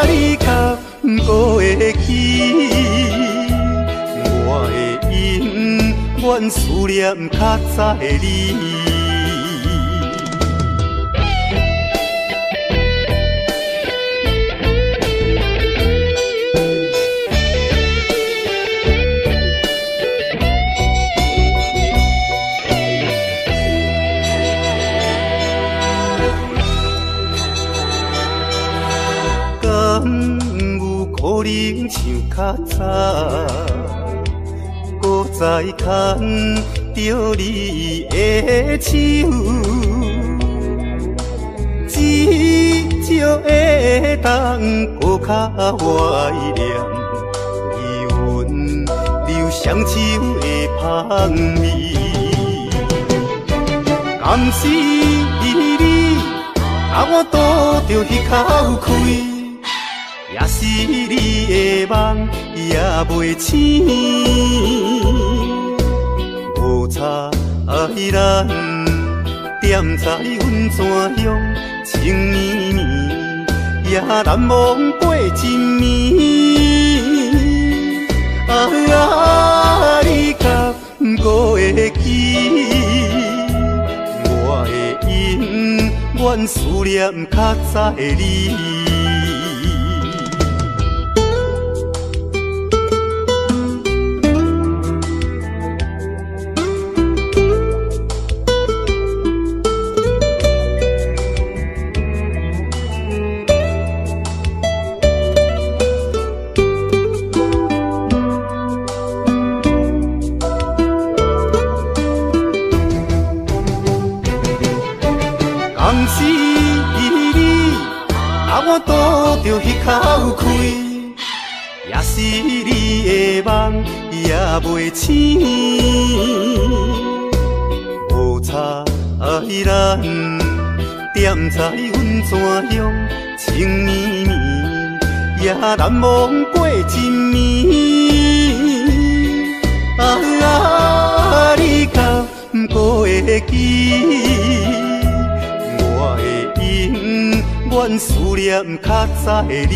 你敢搁会记？我会永远思念较早的你。可能像较早，搁再牵着你的手，至少会当搁较怀念伊温柔双手的香味。甘是你，把我渡着迄口开。也是你的梦也袂醒，无差咱踮在阮泉乡情绵绵，也难忘过一暝。你敢搁会记？我会永远思念较早的你。甘是你，把我渡着迄口开，也是你的梦也袂醒，无差咱踮在阮泉乡情绵绵，也难忘过一暝。你敢搁会记？我会永远思念较早的你。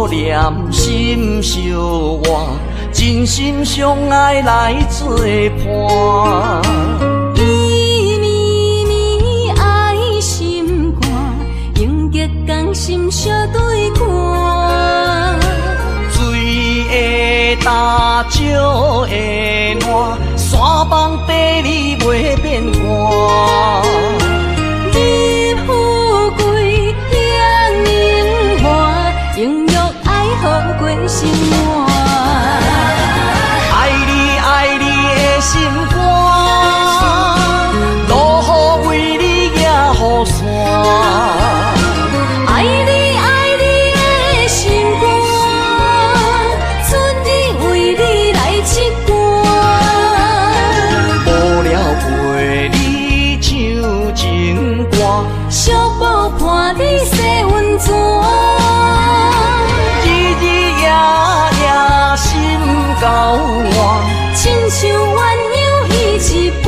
相念心相活，真心相爱来作伴。伊绵绵爱心肝，永结同心相对看。水会干，石会烂，山崩地裂袂变寒。你富贵享荣华，永浴爱好过生活。爱你爱你的心肝，落雨为你举雨伞。爱你爱你的心肝，春日为你来唱歌。无聊陪你唱情歌，小宝伴你洗温泉。日日夜夜心交换，亲像鸳鸯彼一般。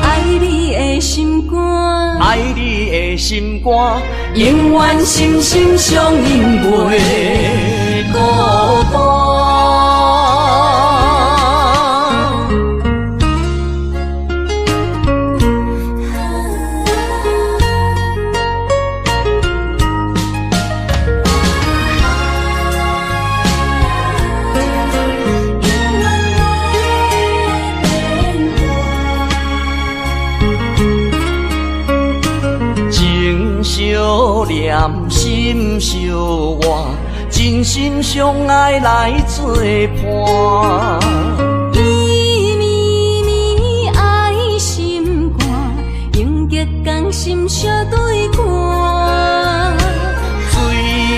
爱你的心肝，爱你的心肝，永远心心相印袂孤单。相念心相活，真心相爱来作伴。伊绵绵爱心肝，永结同心相对看。水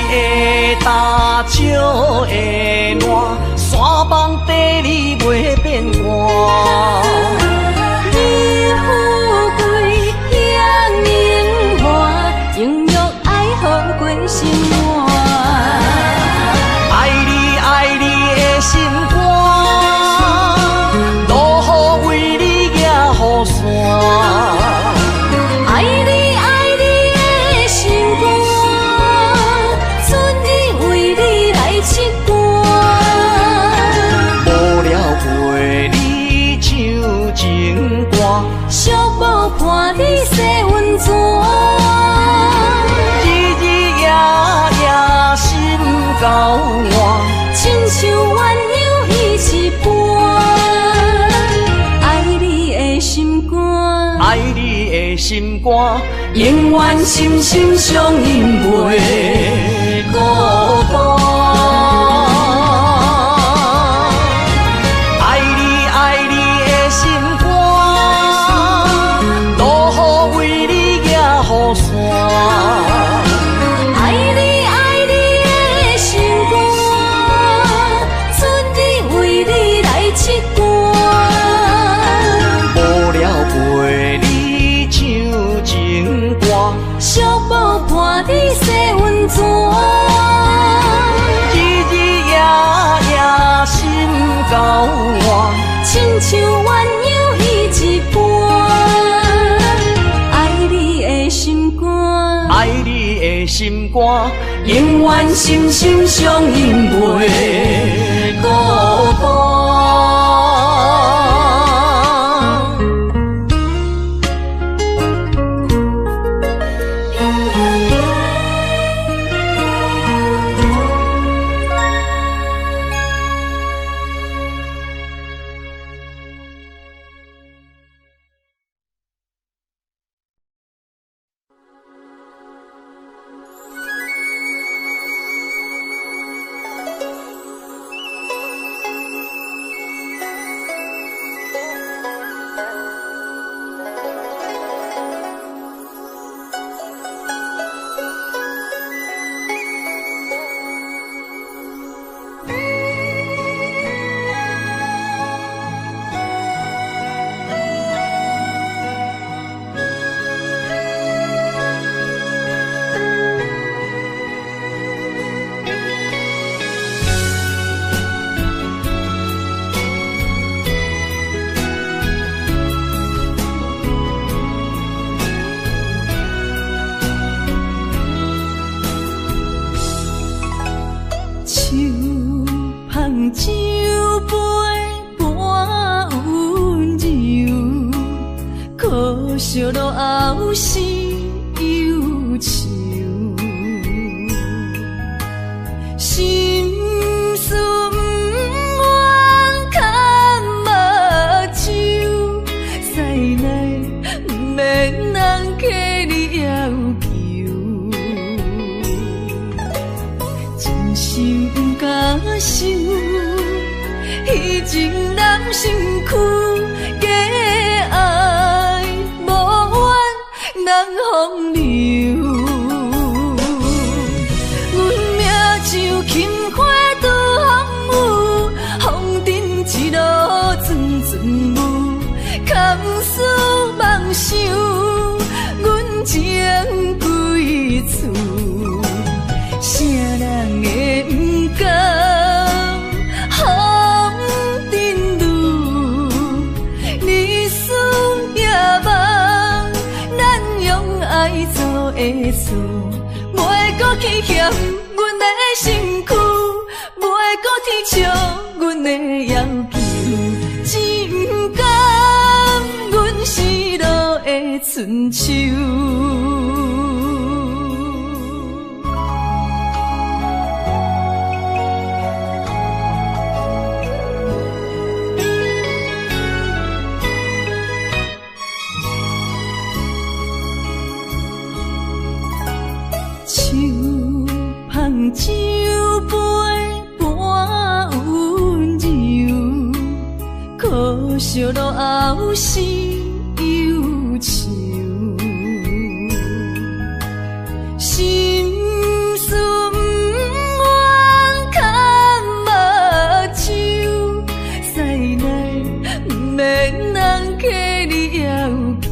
会干，石会烂，山崩地裂袂变寒。你富贵享荣华，永浴爱好过生活。爱你爱你的心肝，落雨为你举雨伞。爱你爱你的心肝，春日为你来唱歌。无聊陪你唱情歌，小宝伴你洗温泉。日日夜夜心交换，亲像鸳鸯彼一般。爱你的心肝，爱你的心肝，永远心心相印袂孤单。爱你爱你的心肝，落雨为你举雨伞。爱你爱你的心肝，春日为你来唱歌。无聊陪你唱情歌，小宝伴你洗温泉。日日夜夜心交换，亲像鸳鸯彼一般。爱你的心肝，爱你的心肝，永远心心相印袂孤单。是忧愁，心事不愿牵目睭，使来不免人客你要求，真心不敢想，彼情难身躯。风流，阮命像琴花拄风雨，风尘一路阵阵雾，堪思梦想，阮情归厝，啥人会不甘风尘路，日思夜梦。爱做的事，袂搁去嫌阮的身躯，袂搁提笑阮的要求，只不甘阮失落的春秋。酒杯半温柔，可惜落后是忧愁，心事不愿牵目睭，使来不免人客你要求，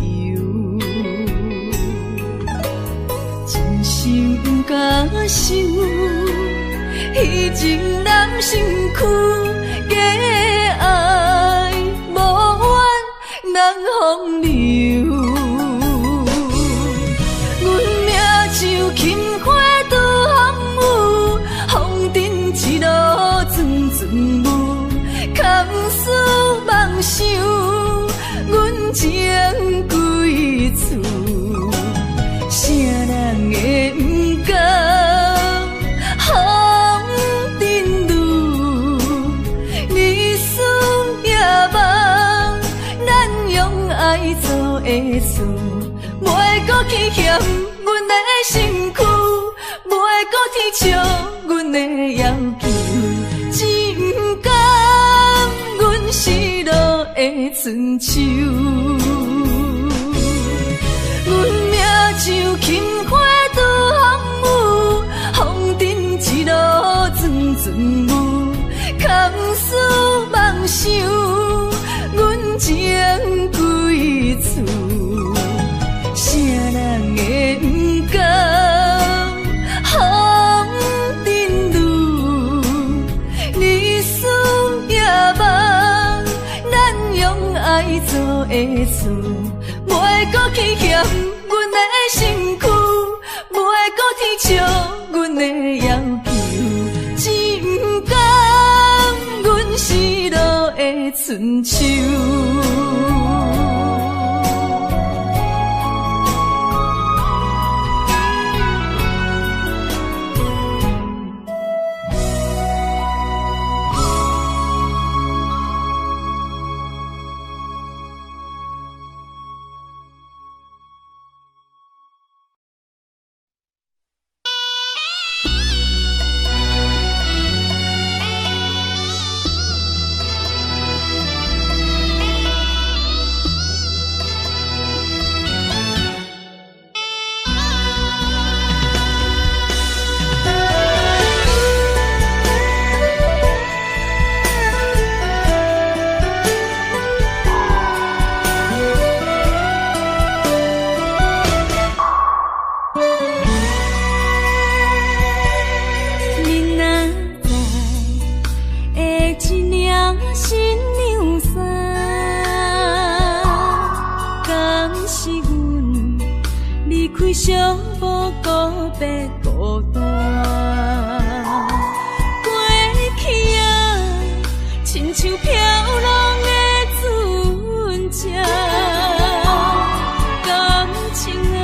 真心不敢想。彼情难身躯，假爱无怨人风流。阮命像琴花拄风雨，风尘一路阵阵雾，堪思梦想，阮情归厝，啥人会不甘？爱做的事，袂搁去嫌阮的身躯，袂搁提笑阮的要求，只不甘阮失落的春秋。阮命像琴花拄风雨，风尘一路阵阵雾，堪思梦想，阮情归厝，啥人会不甘风尘路，日思夜梦，咱用爱做的事，袂搁去嫌阮的身躯，袂搁提笑阮的要求，只不甘阮失落的春秋。寂寞告别孤单，过去啊，亲像飘浪的船只，感情啊。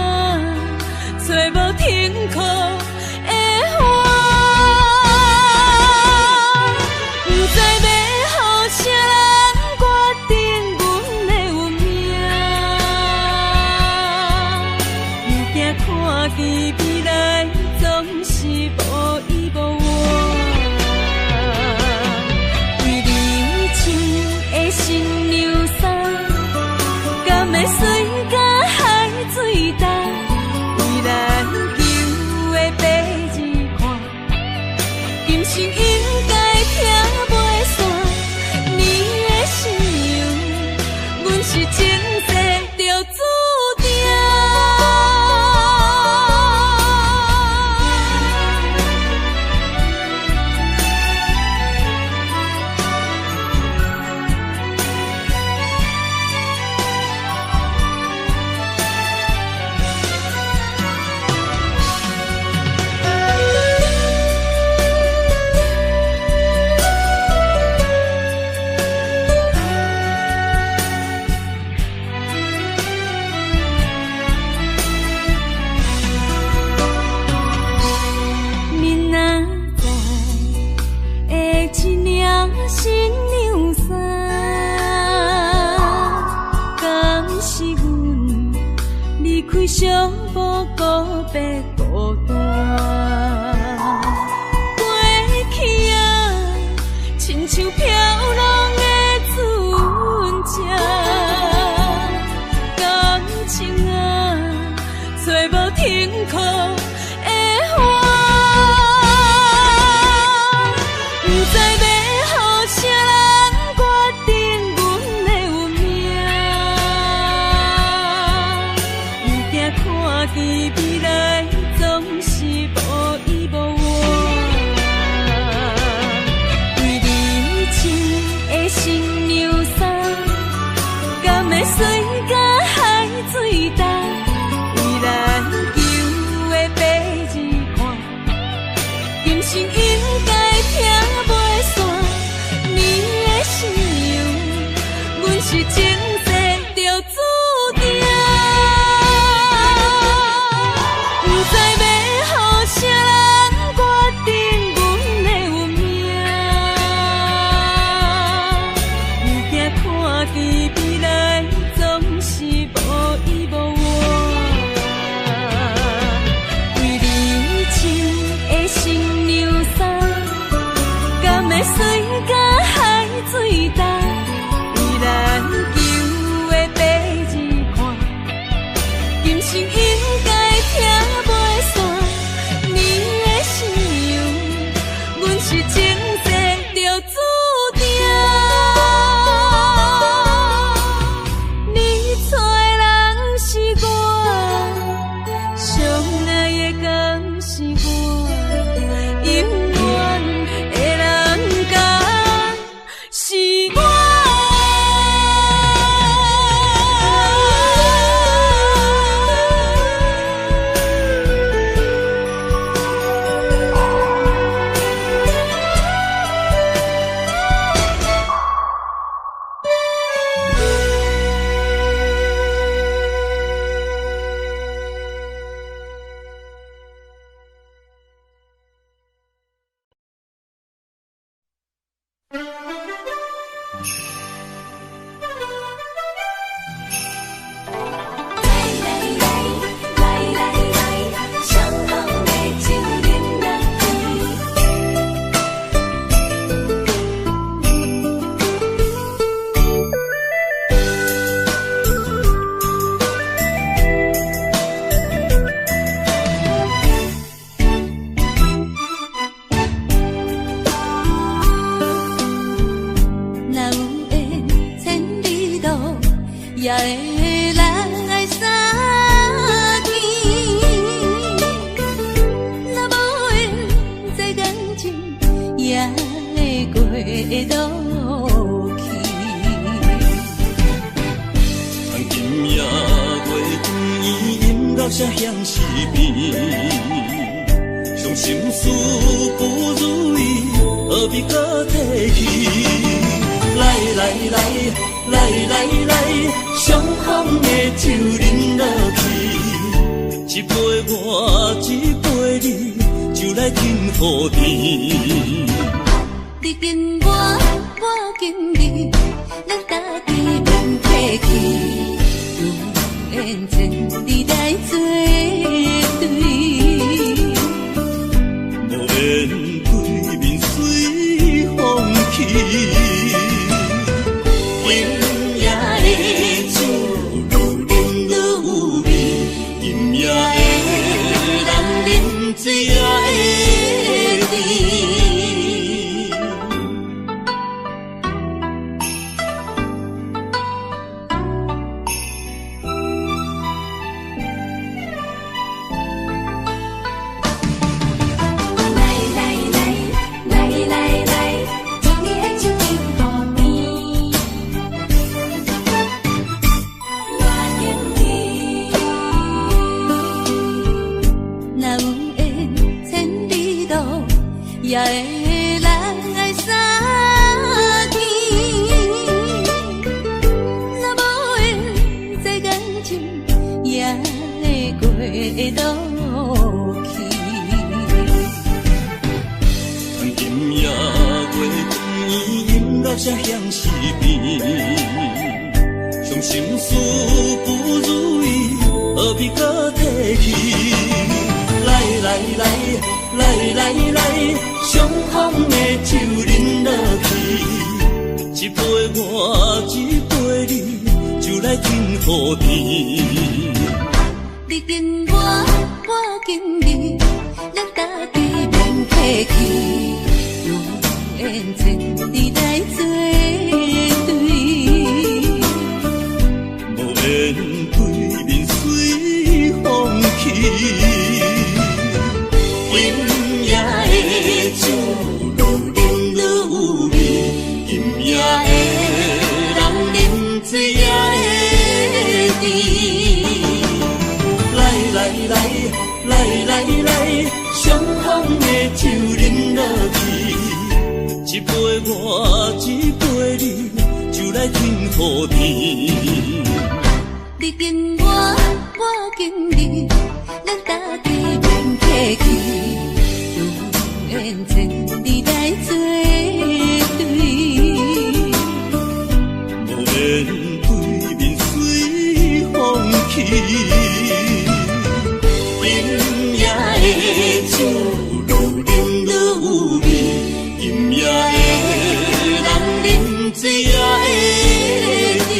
开小步告别孤单。过去啊，亲像飘浪的船只，感情啊，找无停靠的花。不知要予啥人决定阮的运命，不惊看见未来总是无依无我。为你穿的新娘衫，敢会随甲海水干？为咱求的白日看，今生应该听袂散。你的信用，阮是前世就注定。不知要予啥人决定阮的运命，不惊看见未来总是无依无我。为你穿的新娘衫，敢会随甲海水干？为咱求的白日看，今生应该听袂散。你的信用，阮是前世就注定。你找的人是我，相爱的敢是我，永远的人敢是我。也会来相见，若无缘在感情，也会过渡去。今夜月光伊到声响是变，伤心事不如意，何必搁提起？来来来。来来来，相逢的酒饮落去，一杯我，一杯你，就来敬雨天。你敬我，我敬你，咱家己免客气，有缘千里来作对，无缘对面随风去。水也会甜，来来来来来来，将你的手紧抱边，我敬你。若有缘千里路，也会来相见。若无缘在感情，也会过渡去。今夜月光伊到声响是变，伤心事不如意，何必搁提起？来来来来来来，相逢的酒饮落去，一杯我，一杯你，就来敬雨天。你敬我，我敬你，咱大家免客气，永远千里来作对。无言对面随风去，今夜的酒愈饮愈有味，今夜的人饮醉也会甜。来来来来来，相逢的酒饮落去，一杯我，一杯你，就来敬雨天。你敬我，我敬你，咱大家免客气，永远千里来作对。无言对面随风去，今夜的酒愈饮愈有味，今夜的人饮醉也会甜。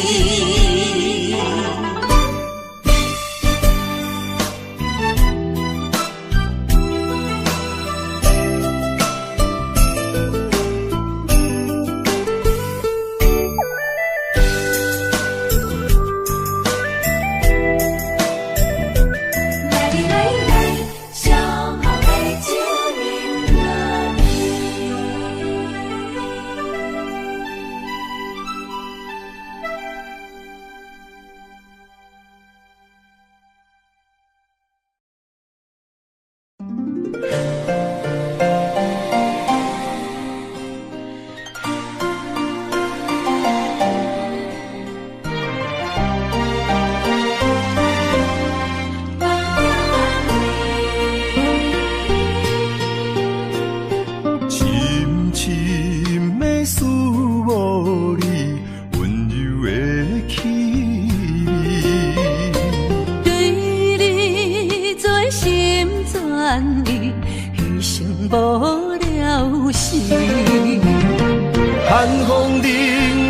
寒风凛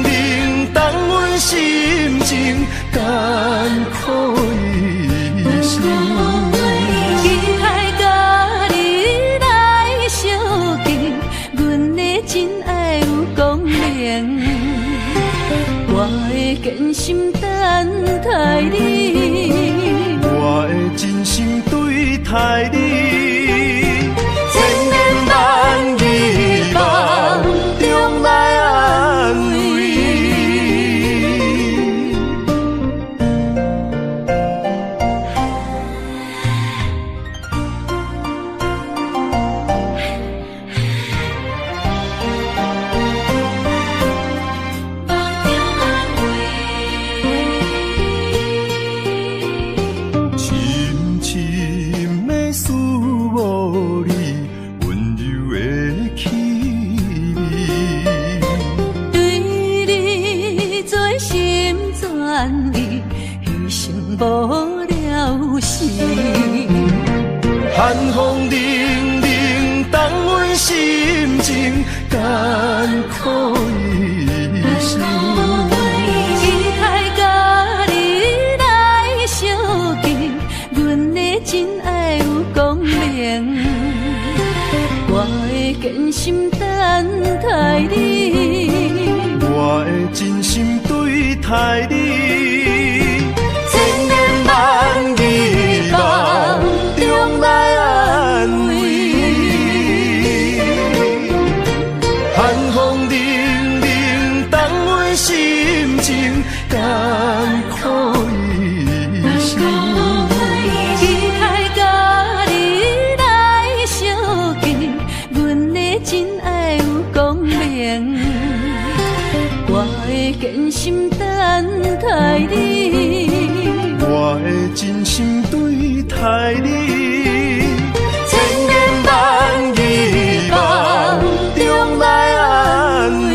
凛，冻阮心情艰苦一生。期待甲你来相见，阮的真爱有光明，我会坚心等待你，我会真心对待你。寒风凛凛，冻阮心情艰苦一生。期待甲你来相见，阮的真爱有光明，我会坚心等待你，我会真心对待你。艰苦一生，期待甲你来相见，阮的真爱有光明，我会坚心等待你，我会真心对待你。千言万语梦中来安慰。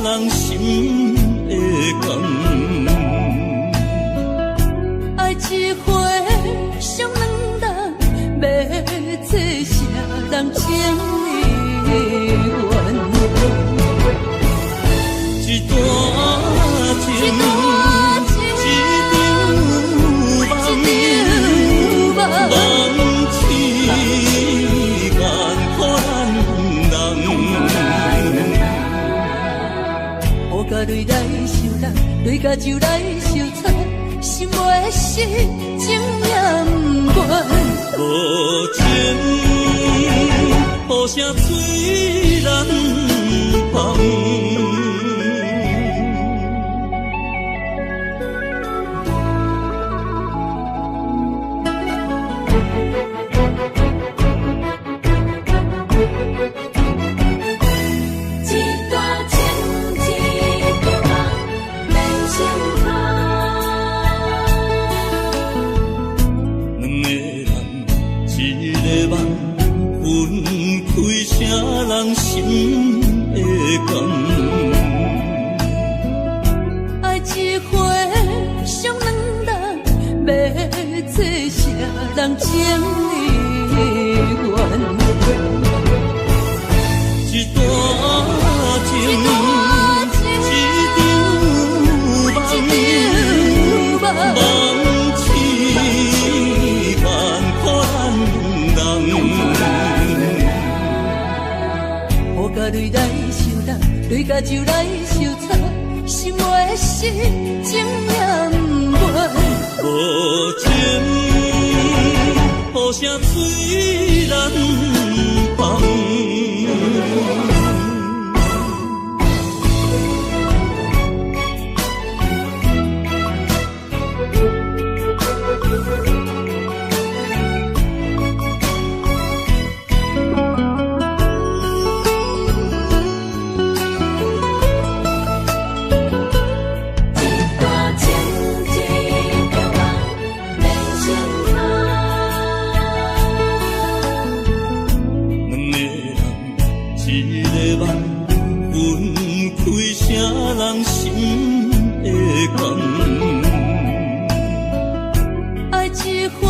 人心会甘。爱一回上两人，要做啥人情的缘？一段情，梦痴眼可咱人。雨甲泪来受人，泪甲酒来受惨，心袂死，情也不愿。无情，雨声催人芳。人心会甘，爱一回上两人，要做啥人情的缘？一段情，一场梦痴眼可咱人。雨甲泪来受人，泪甲酒来受惨，心袂死，情也不愿。无情，雨声催人芳。人心会甘，爱一回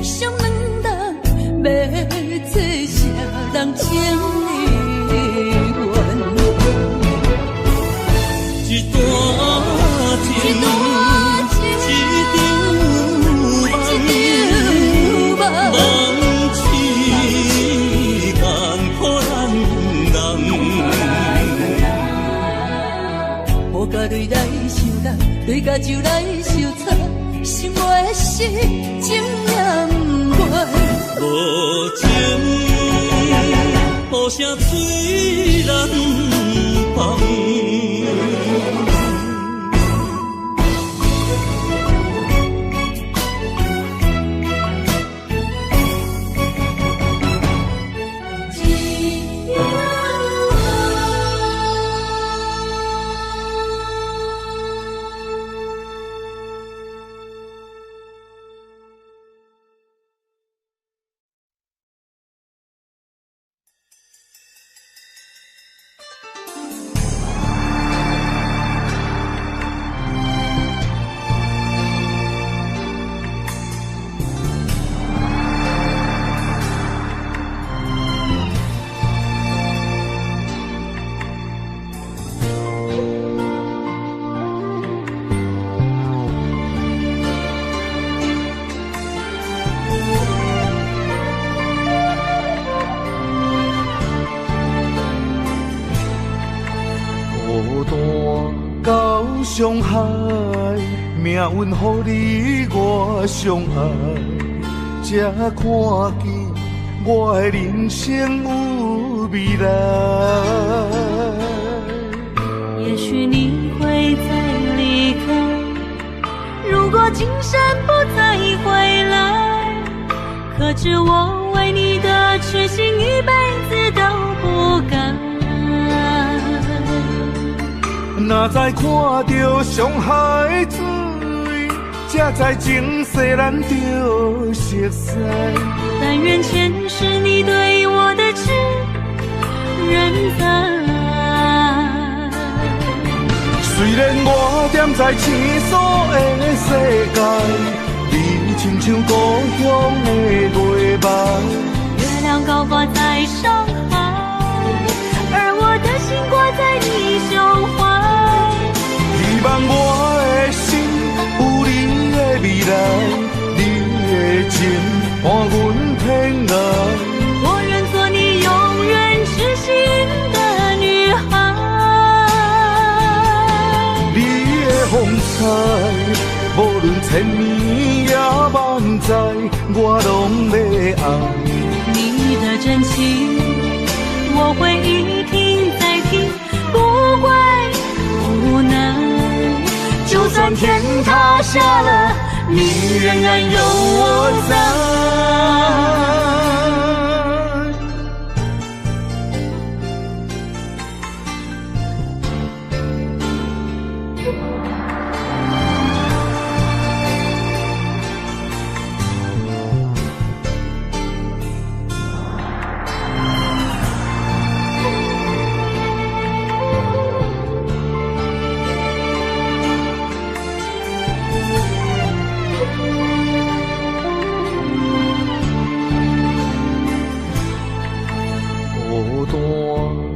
上两人，要做啥人情的缘？一段情，梦痴眼可咱人。雨甲泪来受人，泪甲酒来受惨，心袂死，情也不愿。无情，雨声催人芳。伤害，命运予你我相爱，才看见我的人生有未来。也许你会再离开，如果今生不再回来，可知我为你的痴心一辈子都不改。若再看到伤害水，才知情世咱着熟悉。但愿前世你对我的痴仍在。然我踮在青锁的世界，你亲像故乡的月梦。月亮高挂在上海，而我的心挂在你胸怀。希望我的心有你的未来，你的情伴阮天涯。我愿做你永远痴心的女孩。你的风采，无论千年也万载，我拢要爱。你的真情，我会一听再听，不会无奈。就算天塌下了，你仍然有我在。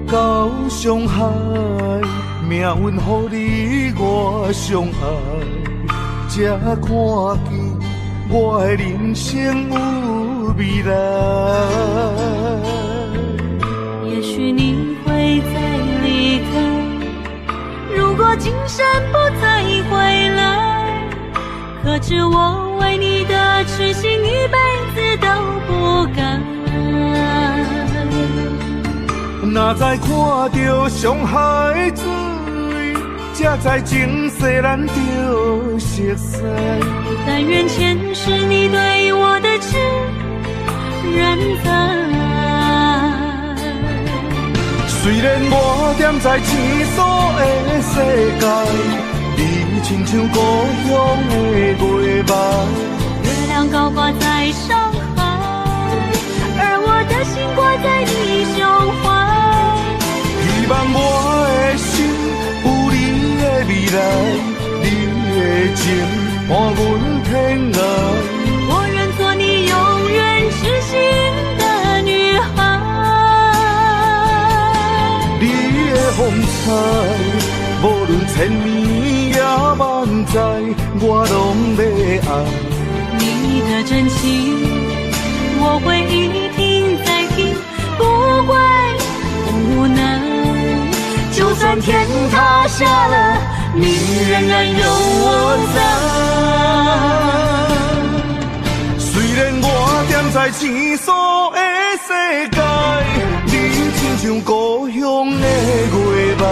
到上海，命运予你我相爱，才看见我的人生有未来。也许你会再离开，如果今生不再回来，可知我为你的痴心一辈子都不改。哪知看到上海水，才知情世咱着熟悉。但愿前世你对我的痴仍在。虽然我踮在青锁的世界，你亲像故乡的月梦。月亮高挂在上海，而我的心挂在你胸怀。希望我的心有你的未来，你的情伴阮天涯。我愿做你永远痴心的女孩。你的风采，无论千年也万载，我拢要爱。你的真情，我会一听再听，不会无奈。就算天塌下了，你仍然有我在。虽然我踮在青锁的世界，你亲像故乡的月梦。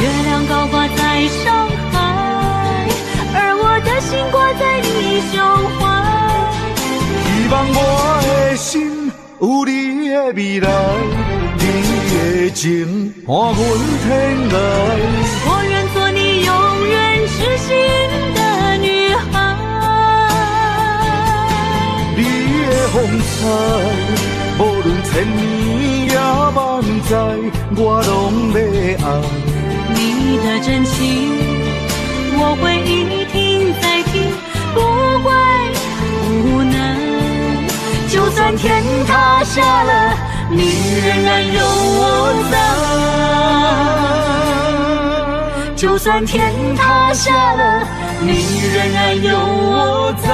月亮高挂在上海，而我的心挂在你胸怀。希望我的心有你的未来，你的情伴阮天涯。我愿做你永远痴心的女孩。你的风采，无论千年也万载，我拢要爱。你的真情，我会一听再听，不会无奈。就算天塌下了，你仍然有我在。就算天塌下了，你仍然有我在。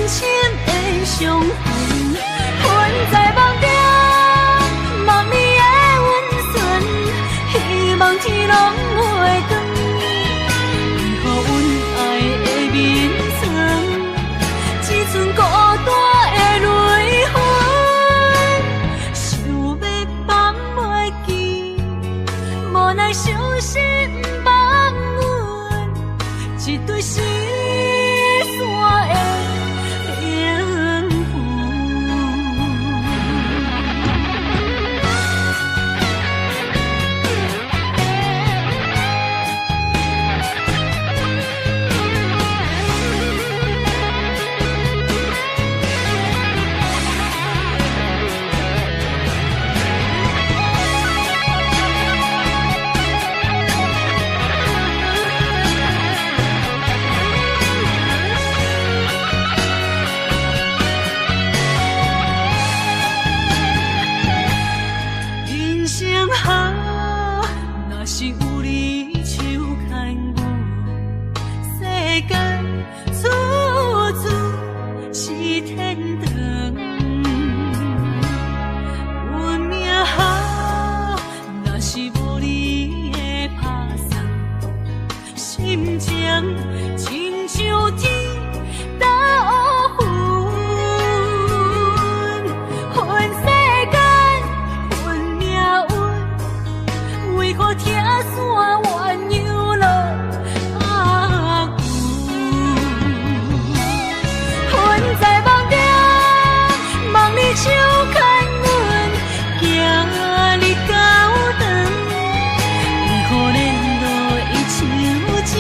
深的伤痕，阮在梦中梦你的温存，希望天拢袂光，为何阮爱的眠床，只剩孤单的泪痕，想要放袂记，无奈伤心放阮一对失散的灵魂。人生啊，若是有你手牵我，世间处处是天堂。运命啊，若是无你的打算，心情亲像天打乌云，恨世间恨命运，为何听线鸳鸯落阿阮？阮在梦中梦你手牵阮，行你高长，为何连路已像情，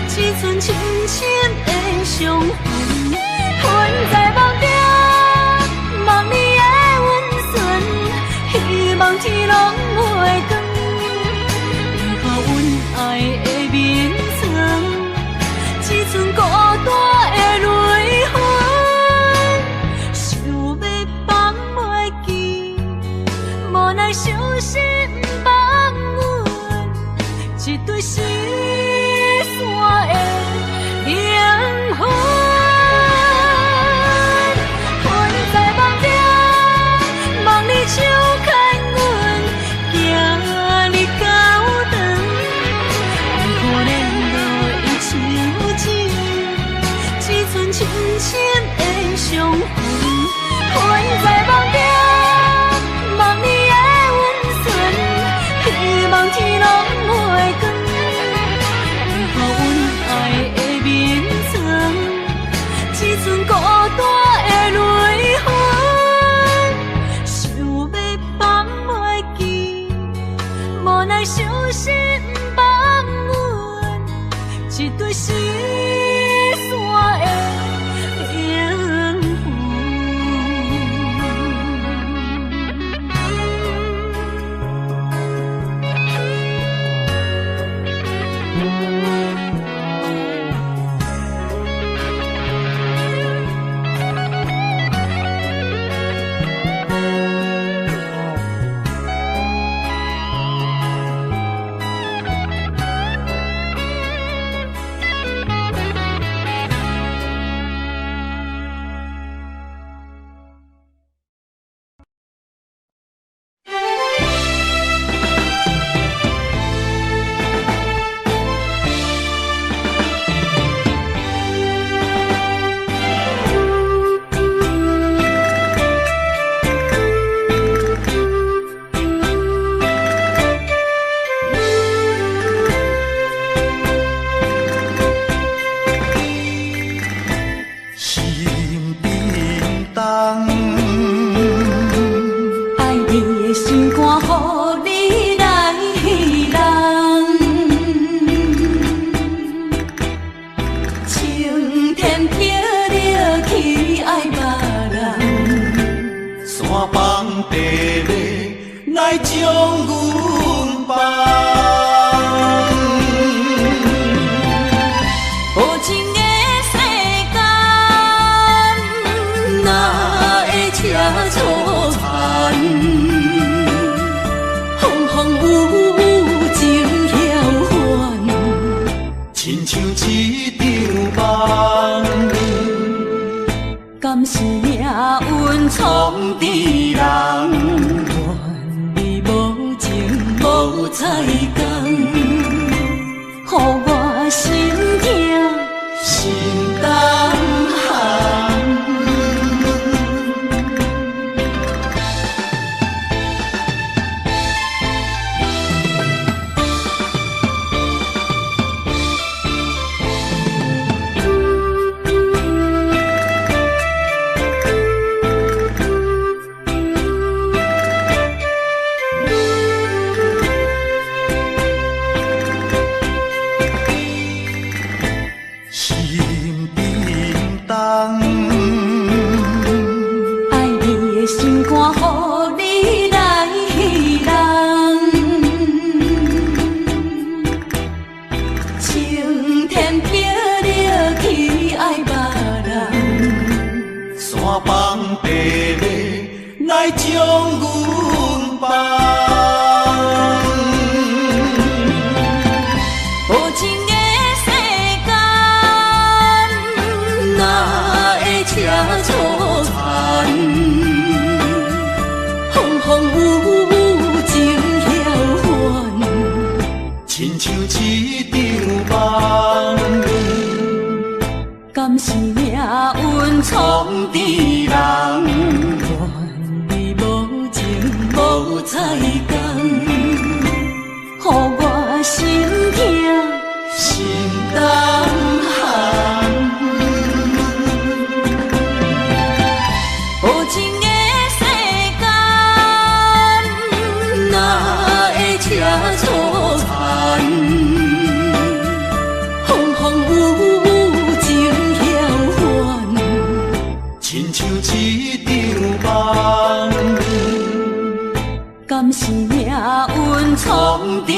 只剩深深的伤痕？阮在梦中梦你的温存，希望天拢袂光，为何阮爱的眠床，只剩孤单的泪痕，想要放袂记，无奈伤心放阮一对失散的灵魂。阮在梦中梦你手牵阮，行你高长，为何连路已像情，只剩深深的伤痕？阮在梦中梦你的温存，希望天拢袂光，为何阮爱的眠床，只剩孤单的泪痕，想要放袂记，无奈伤心放阮一对失散的灵魂。亲像一场梦，敢是命运创治人，愿你无情无彩工，予我心痛心重寒。将阮放，无情的世间，哪会车错残？风风雨雨情晓还，亲像一场梦。敢是命运创治人？无彩工，予我心痛心重寒。无情的世间，哪会车错残？风风雨雨情晓还，亲像一场梦。敢是命运创治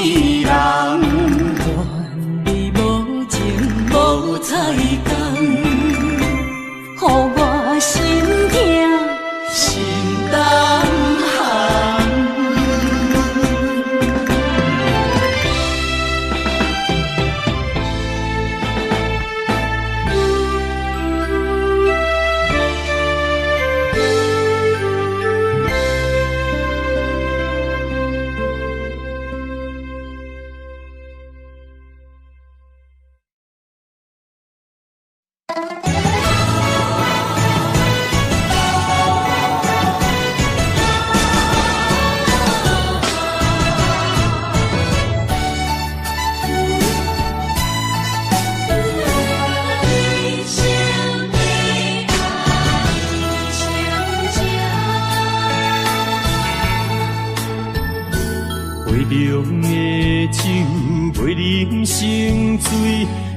人？愿你无情无彩工，予我心痛心重寒。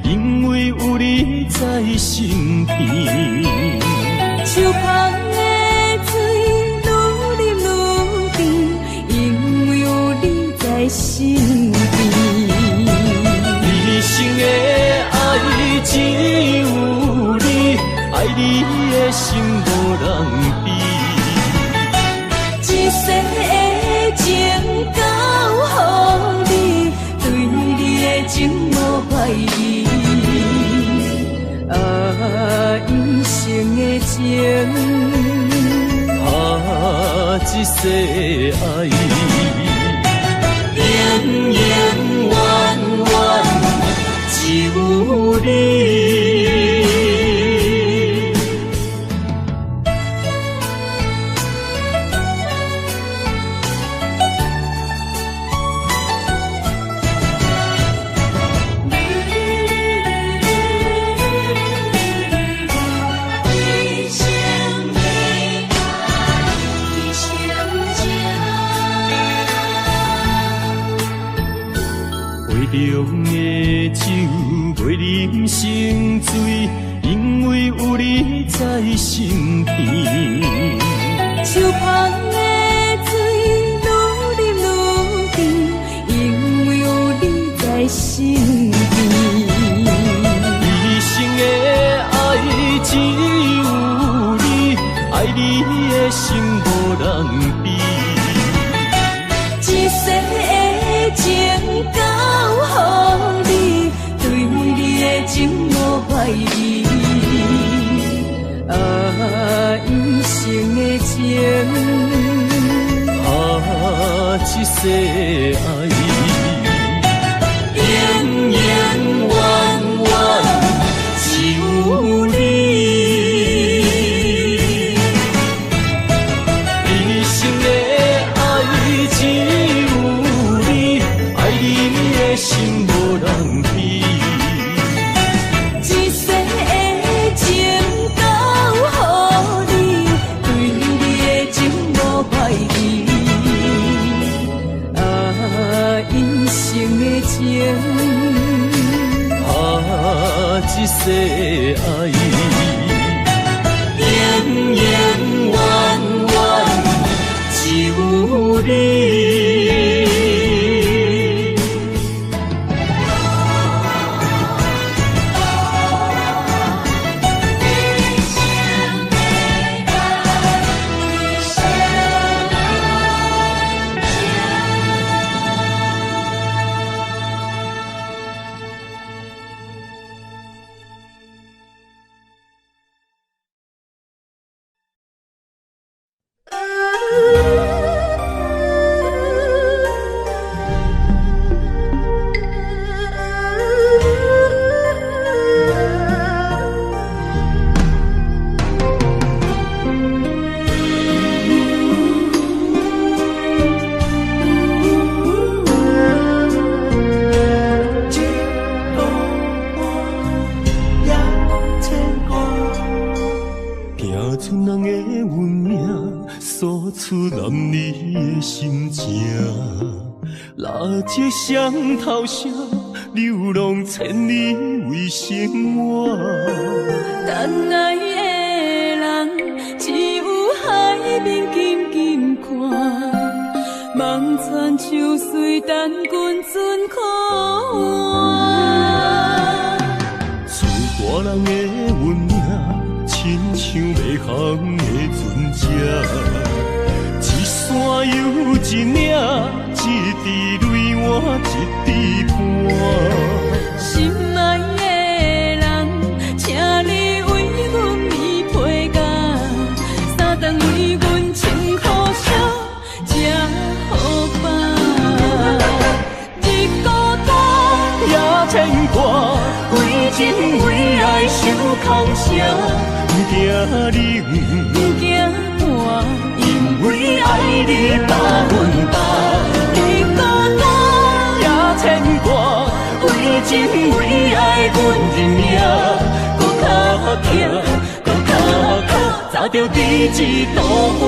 因为有你在身边，手旁的水愈啉愈甜，因为有你在身边。一生的爱只有你，爱你的心无人比。一世的情交予你，对你的情无怀疑。一生的情，一世爱，永永远远只有你。中的酒袂啉成醉，因为有你在身边。手旁的水愈啉愈甜，因为有你在身边。一生的爱只有你，爱你的心无人比。一世的情交予你，对你的情无怀疑。一世爱，永永远远只有你。一生的爱只有你，爱你的心无人比。一世的情交予你，对你的情无歹意。一生的情，一世爱，永永远远只有你。这双头声流浪千里为生活，但爱的人只有海面静静看，梦泉秋水等君尊可换。厝大人的运命，亲像袂航的船只，一山又一岭，一滴泪换一滴汗。心爱的人，请你为阮披被甲，三顿为阮穿苦烧，吃好饱。日孤单也牵挂，为情为爱受空伤，不惊冷，不惊寒，因为爱你百分百。日孤单也牵挂，为情为爱，阮认命，搁较疼，搁较靠，早着第一道花。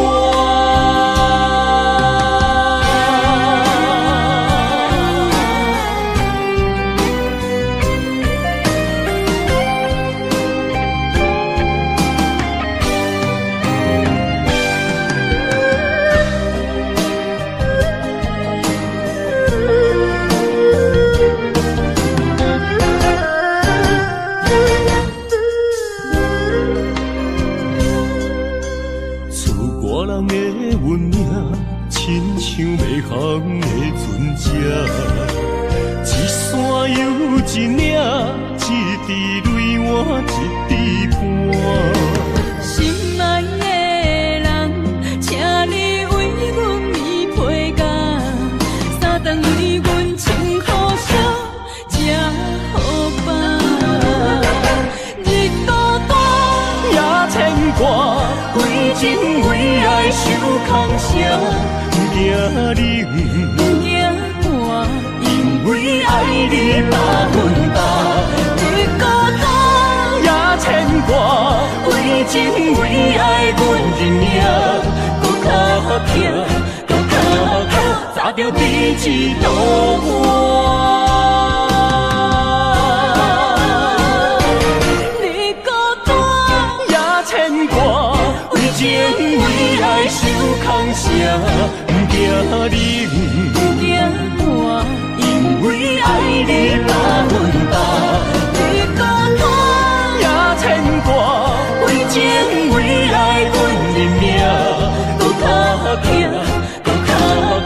像袂航的船只，一山又一岭，一滴泪换一滴汗。心爱的人，请你为阮披被甲，三顿为阮穿苦烧，吃好饱。日孤单也牵挂，为情为爱受空伤。不惊冷，不惊寒，因为爱你百分百。日孤单也牵挂，为情为爱，阮认命，搁较疼，搁较靠，早着第一道花。日孤单也牵挂，为情为爱受空伤。不惊冷，不惊寒，因为爱你百分百。日孤单也牵挂，为情为爱，阮认命，搁较疼，搁较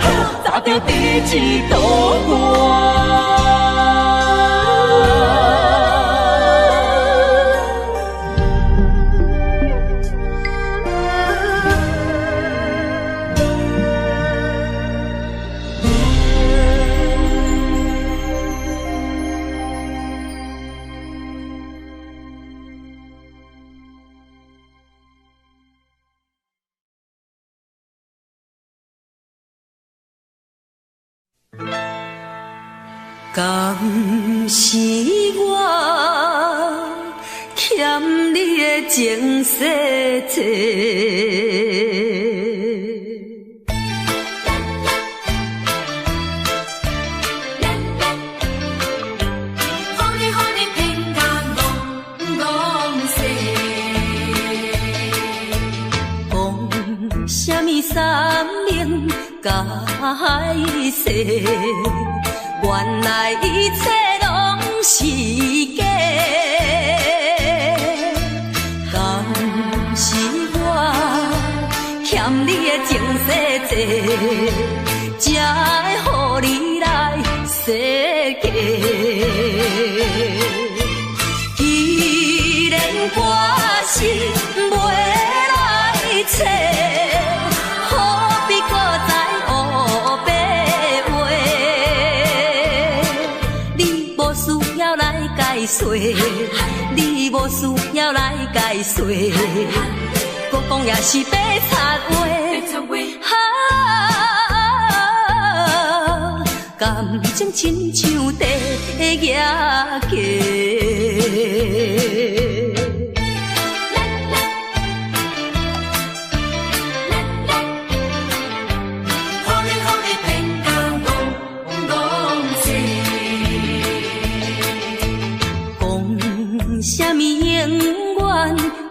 靠，早着第一道花。敢是我欠你的情世多？三明解释，原来一切拢是假。敢是我欠你的情世多，才会予你来世界。既然我是袂来找。你无需要来解说，搁讲也是白插话。感情亲像地野鸡。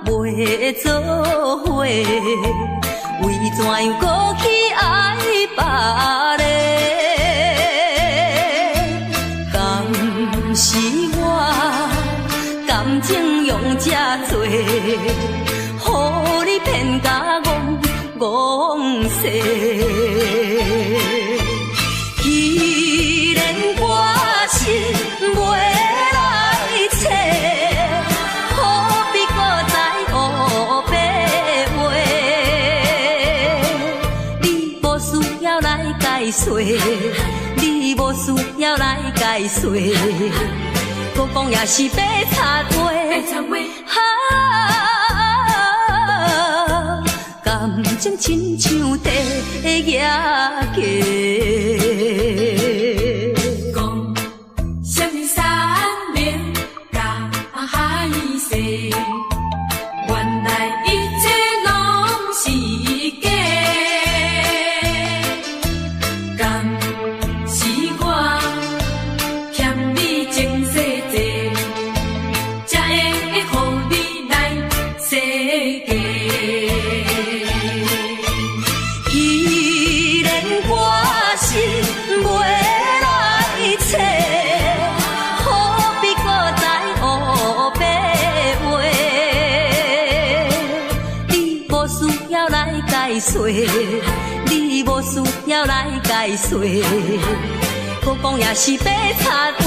袂做伙，为怎样搁去爱别个？敢是我感情用这多，予你骗甲戆世。既然我是袂来找。你无需要来解说，搁讲也是白插话。感情亲像地野鸡。讲什么三明甲海誓，原来一切拢是假。你无需要来解说，搁讲也是白插话。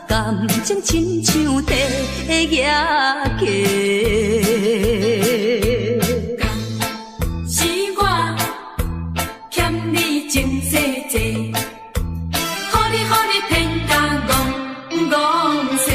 感情亲像地野鸡。是我欠你情世多，予你骗甲戆世。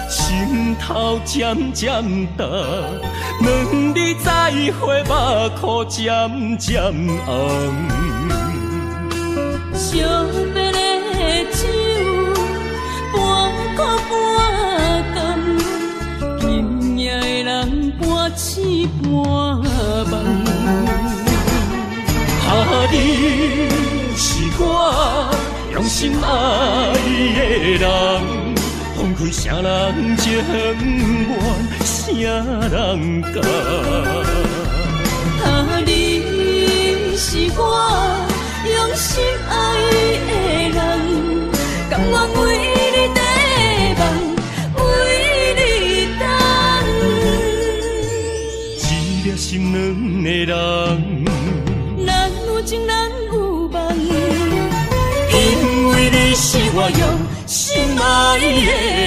心头渐渐重，两日再会，目眶渐渐红。惜别的酒，半苦半甘，今夜的人半醒半梦。你是我用心爱的人。放开啥人情愿，啥人甘？你是我用心爱的人，甘愿为你地梦，为你等。一粒心两个人，咱有情咱有梦，因为你是我用心爱的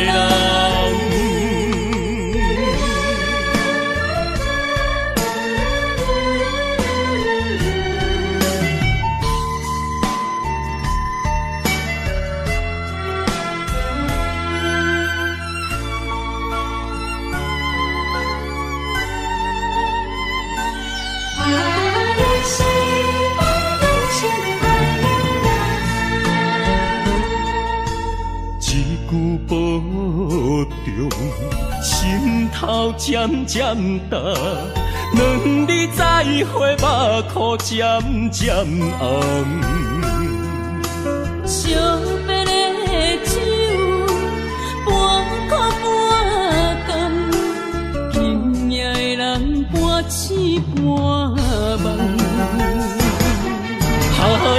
人。保重，心头渐渐重，两日再会，目眶渐渐红。惜别的酒，半苦半甘，今夜的人半醒半梦。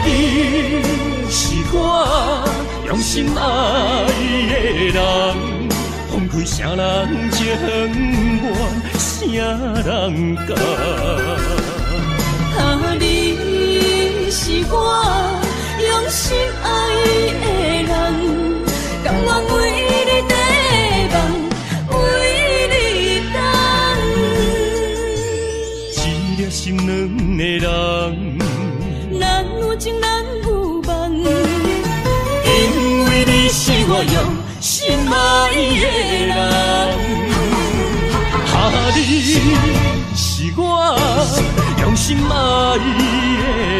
你是我用心爱的人，放开啥人情愿，啥人甘？你是我用心爱的人，甘愿为你地梦，为你等。一粒心两个人，咱有情咱有梦，因为你是我用心爱的人。你是我用心爱的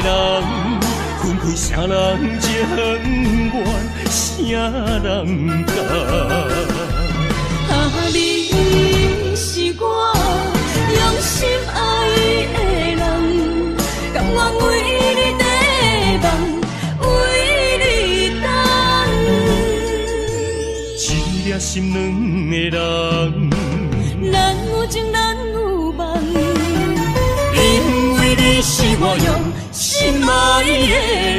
人，分开啥人情愿，啥人甘？你是我用心爱的人，甘愿为你地梦，为你等。一粒心两个人，咱有情咱有梦，因为你是我用心爱的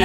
人。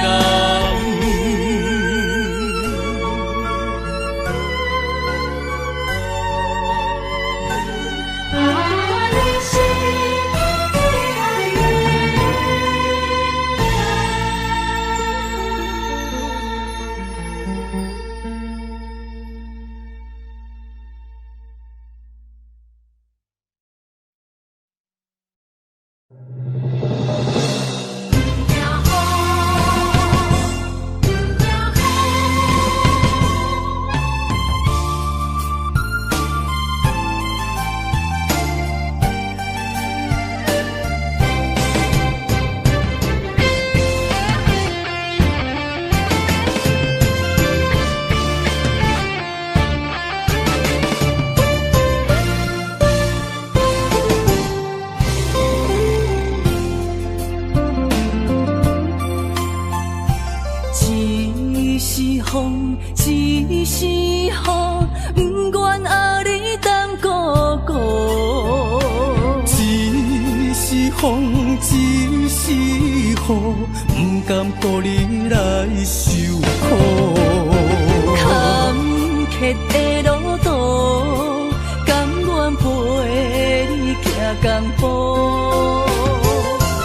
风只是雨，不甘乎你来受苦。坎坷的路途，甘愿陪你行江步。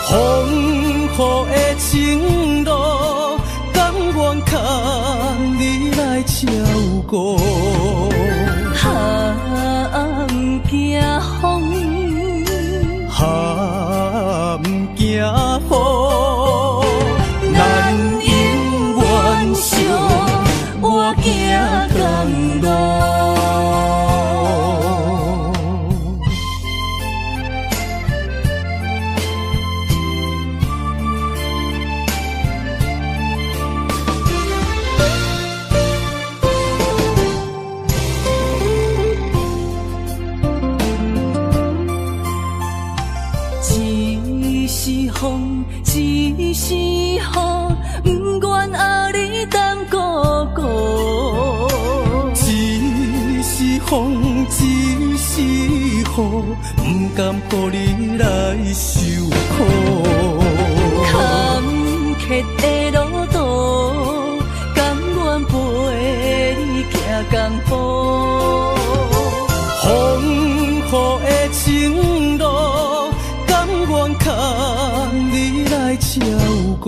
风雨的情路，甘愿牵你来照顾。哈，不惊风。不惊雨，咱永远相活行同路。只是雨，不愿压你当孤孤。只是风，只是雨，不甘乎你来受苦。坎坷的路途，甘愿陪共步。风雨的情路，甘愿牵你来照顾。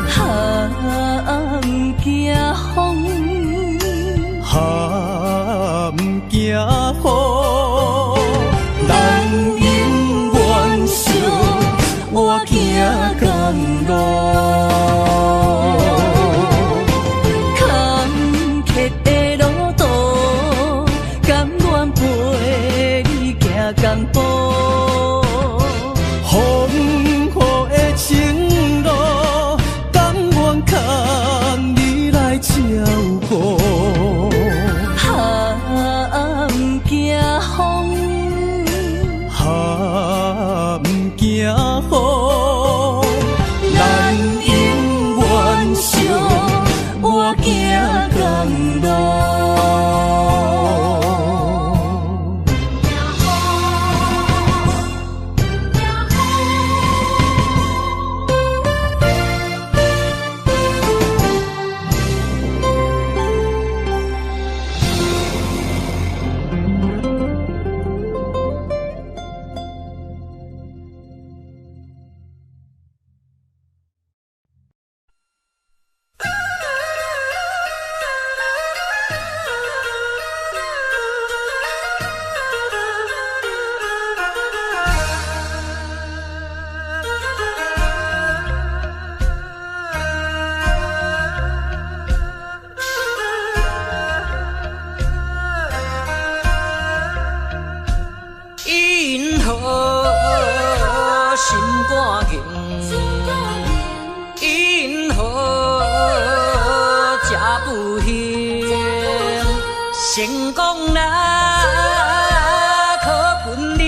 不惊风，不惊雨，咱永远相活行共路。坎坷的路途，甘愿陪你行共步。风雨的情路，甘愿牵你来照顾。不惊风，不惊雨，咱永远相活行共路。因何心肝硬？因何吃不行？成功啦，可本领，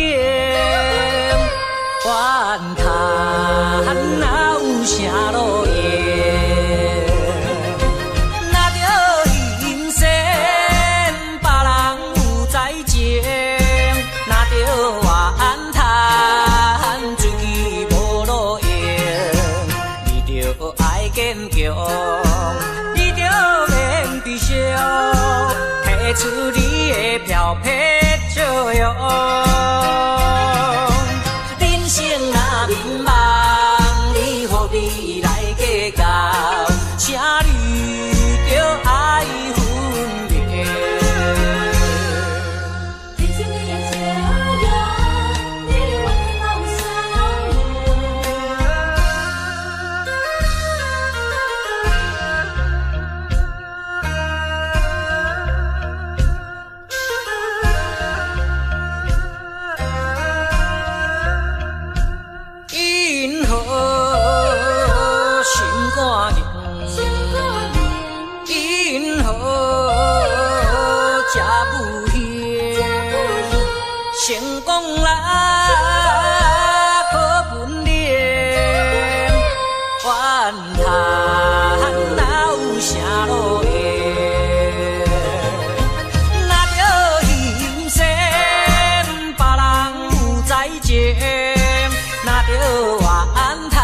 怨叹哪有啥路用？若着人生别人有才情。若着怨叹自己无路用，你着爱坚强，你着免悲伤，提出你的漂泊笑容。人生若迷茫，你何必来计较？请你着爱分别。因何心肝硬？因何吃不行？成功啦，可本领，怨叹哪有啥路用？若着人生别人有才情。若着怨叹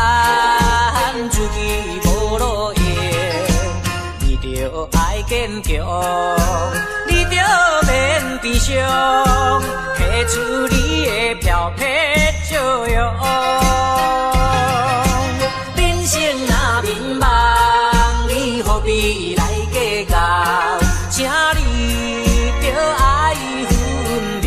自己无路用，你着爱坚强，你着免悲伤，提出你的漂泊笑容。人生若迷茫，你何必来计较？请你着爱分别。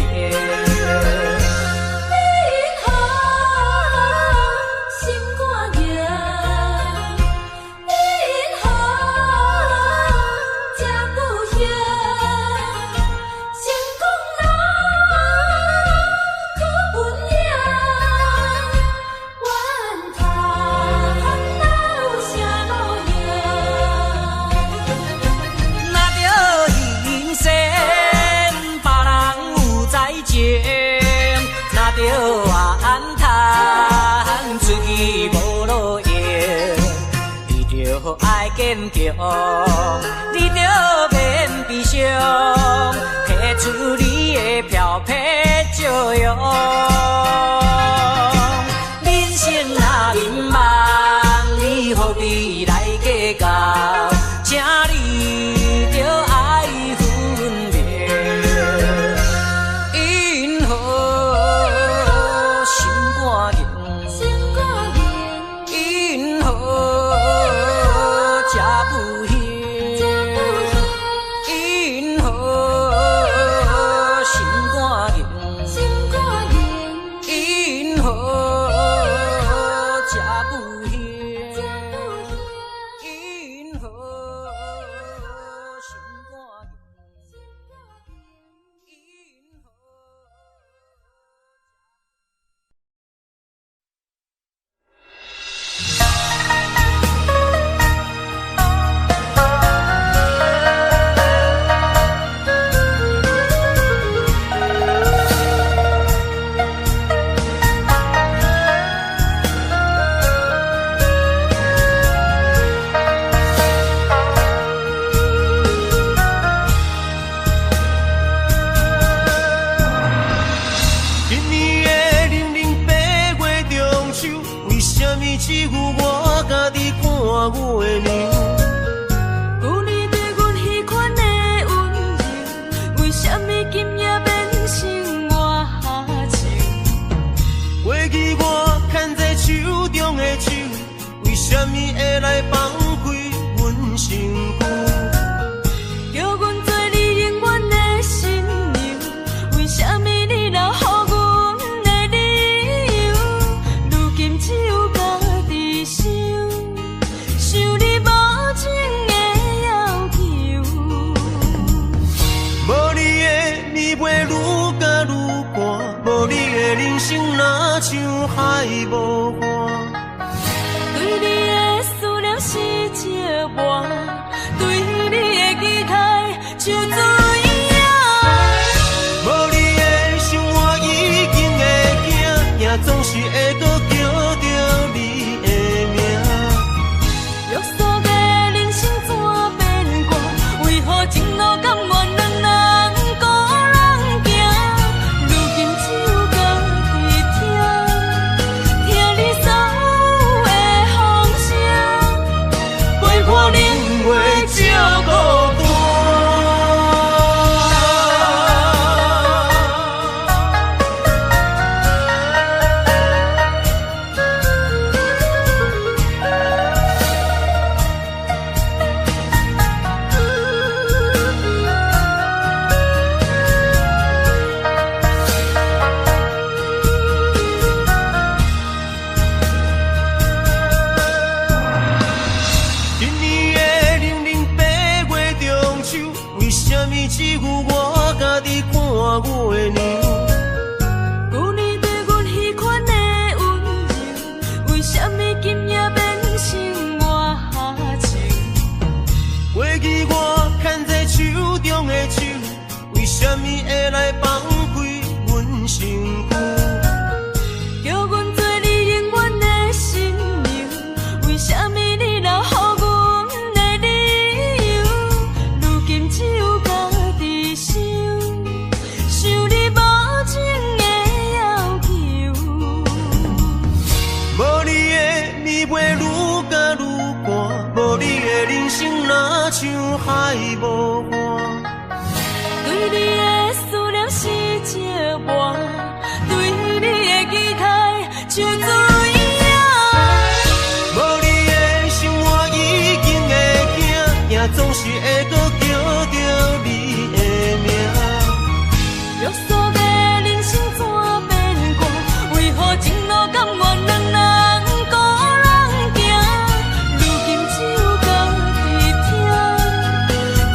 爱坚强，你着免悲伤，提出你的漂泊笑容。人生若迷茫，你何必来计较？请你着爱只有我家己看我的娘。有你对阮彼款的温柔，为什么今夜变成我下情？过去我牵在手中的手，为什么会来放开阮身躯？叫阮做你永远的新娘，为什么你留予阮的理由？如今只有家己想，想你无情的要求。无你的暝袂愈加愈寒，无你的人生若像海无岸。对你的思念是折磨，对你的期待像水影。无你的生活已经会惊，也总是会搁叫着你的名。约束的人生怎变卦？为何情路甘愿两人孤人行？如今只有家己听，听你所有的风声，陪伴冷月照孤单。今年的00八月中秋，为什么只有我家己看我的娘？有你对阮彼款的温柔，为什么今夜变成我下情？过去我牵在手中的手，为什么会来放开阮身躯？叫阮做你永远的新娘，为什么你留予阮的理由？如今只有家己想，想你无情的要求。无你的暝袂愈加愈寒，无你的人生若像海无岸。对你的思念是折磨，对你的期待像水影。无你的生活已经会惊，也总是会搁叫着你的名。约束的人生怎变卦？为何情路甘愿两人孤人行？如今只有家己听，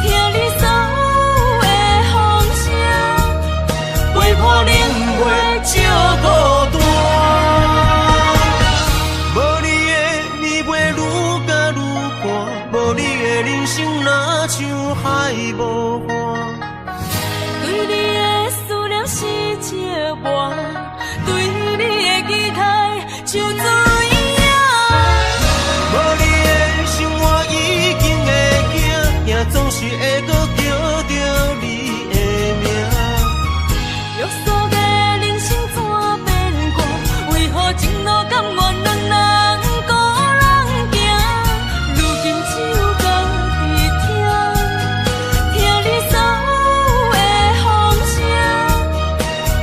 听你所有的风声，陪伴冷月照孤单。无你的暝袂愈加愈寒，无你的人生若像海无岸。对你的思念是折磨，对你的期待像水影。无你的生活已经会惊，也总是会搁叫着你的名。约束的人生怎变卦？为何情路甘愿两人孤人行？如今只有家己听，听你所有的风声，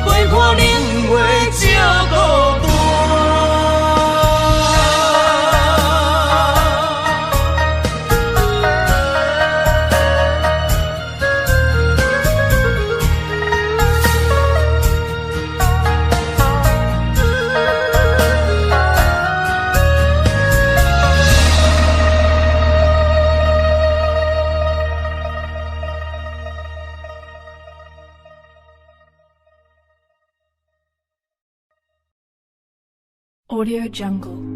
陪伴冷月照孤单。Audio Jungle.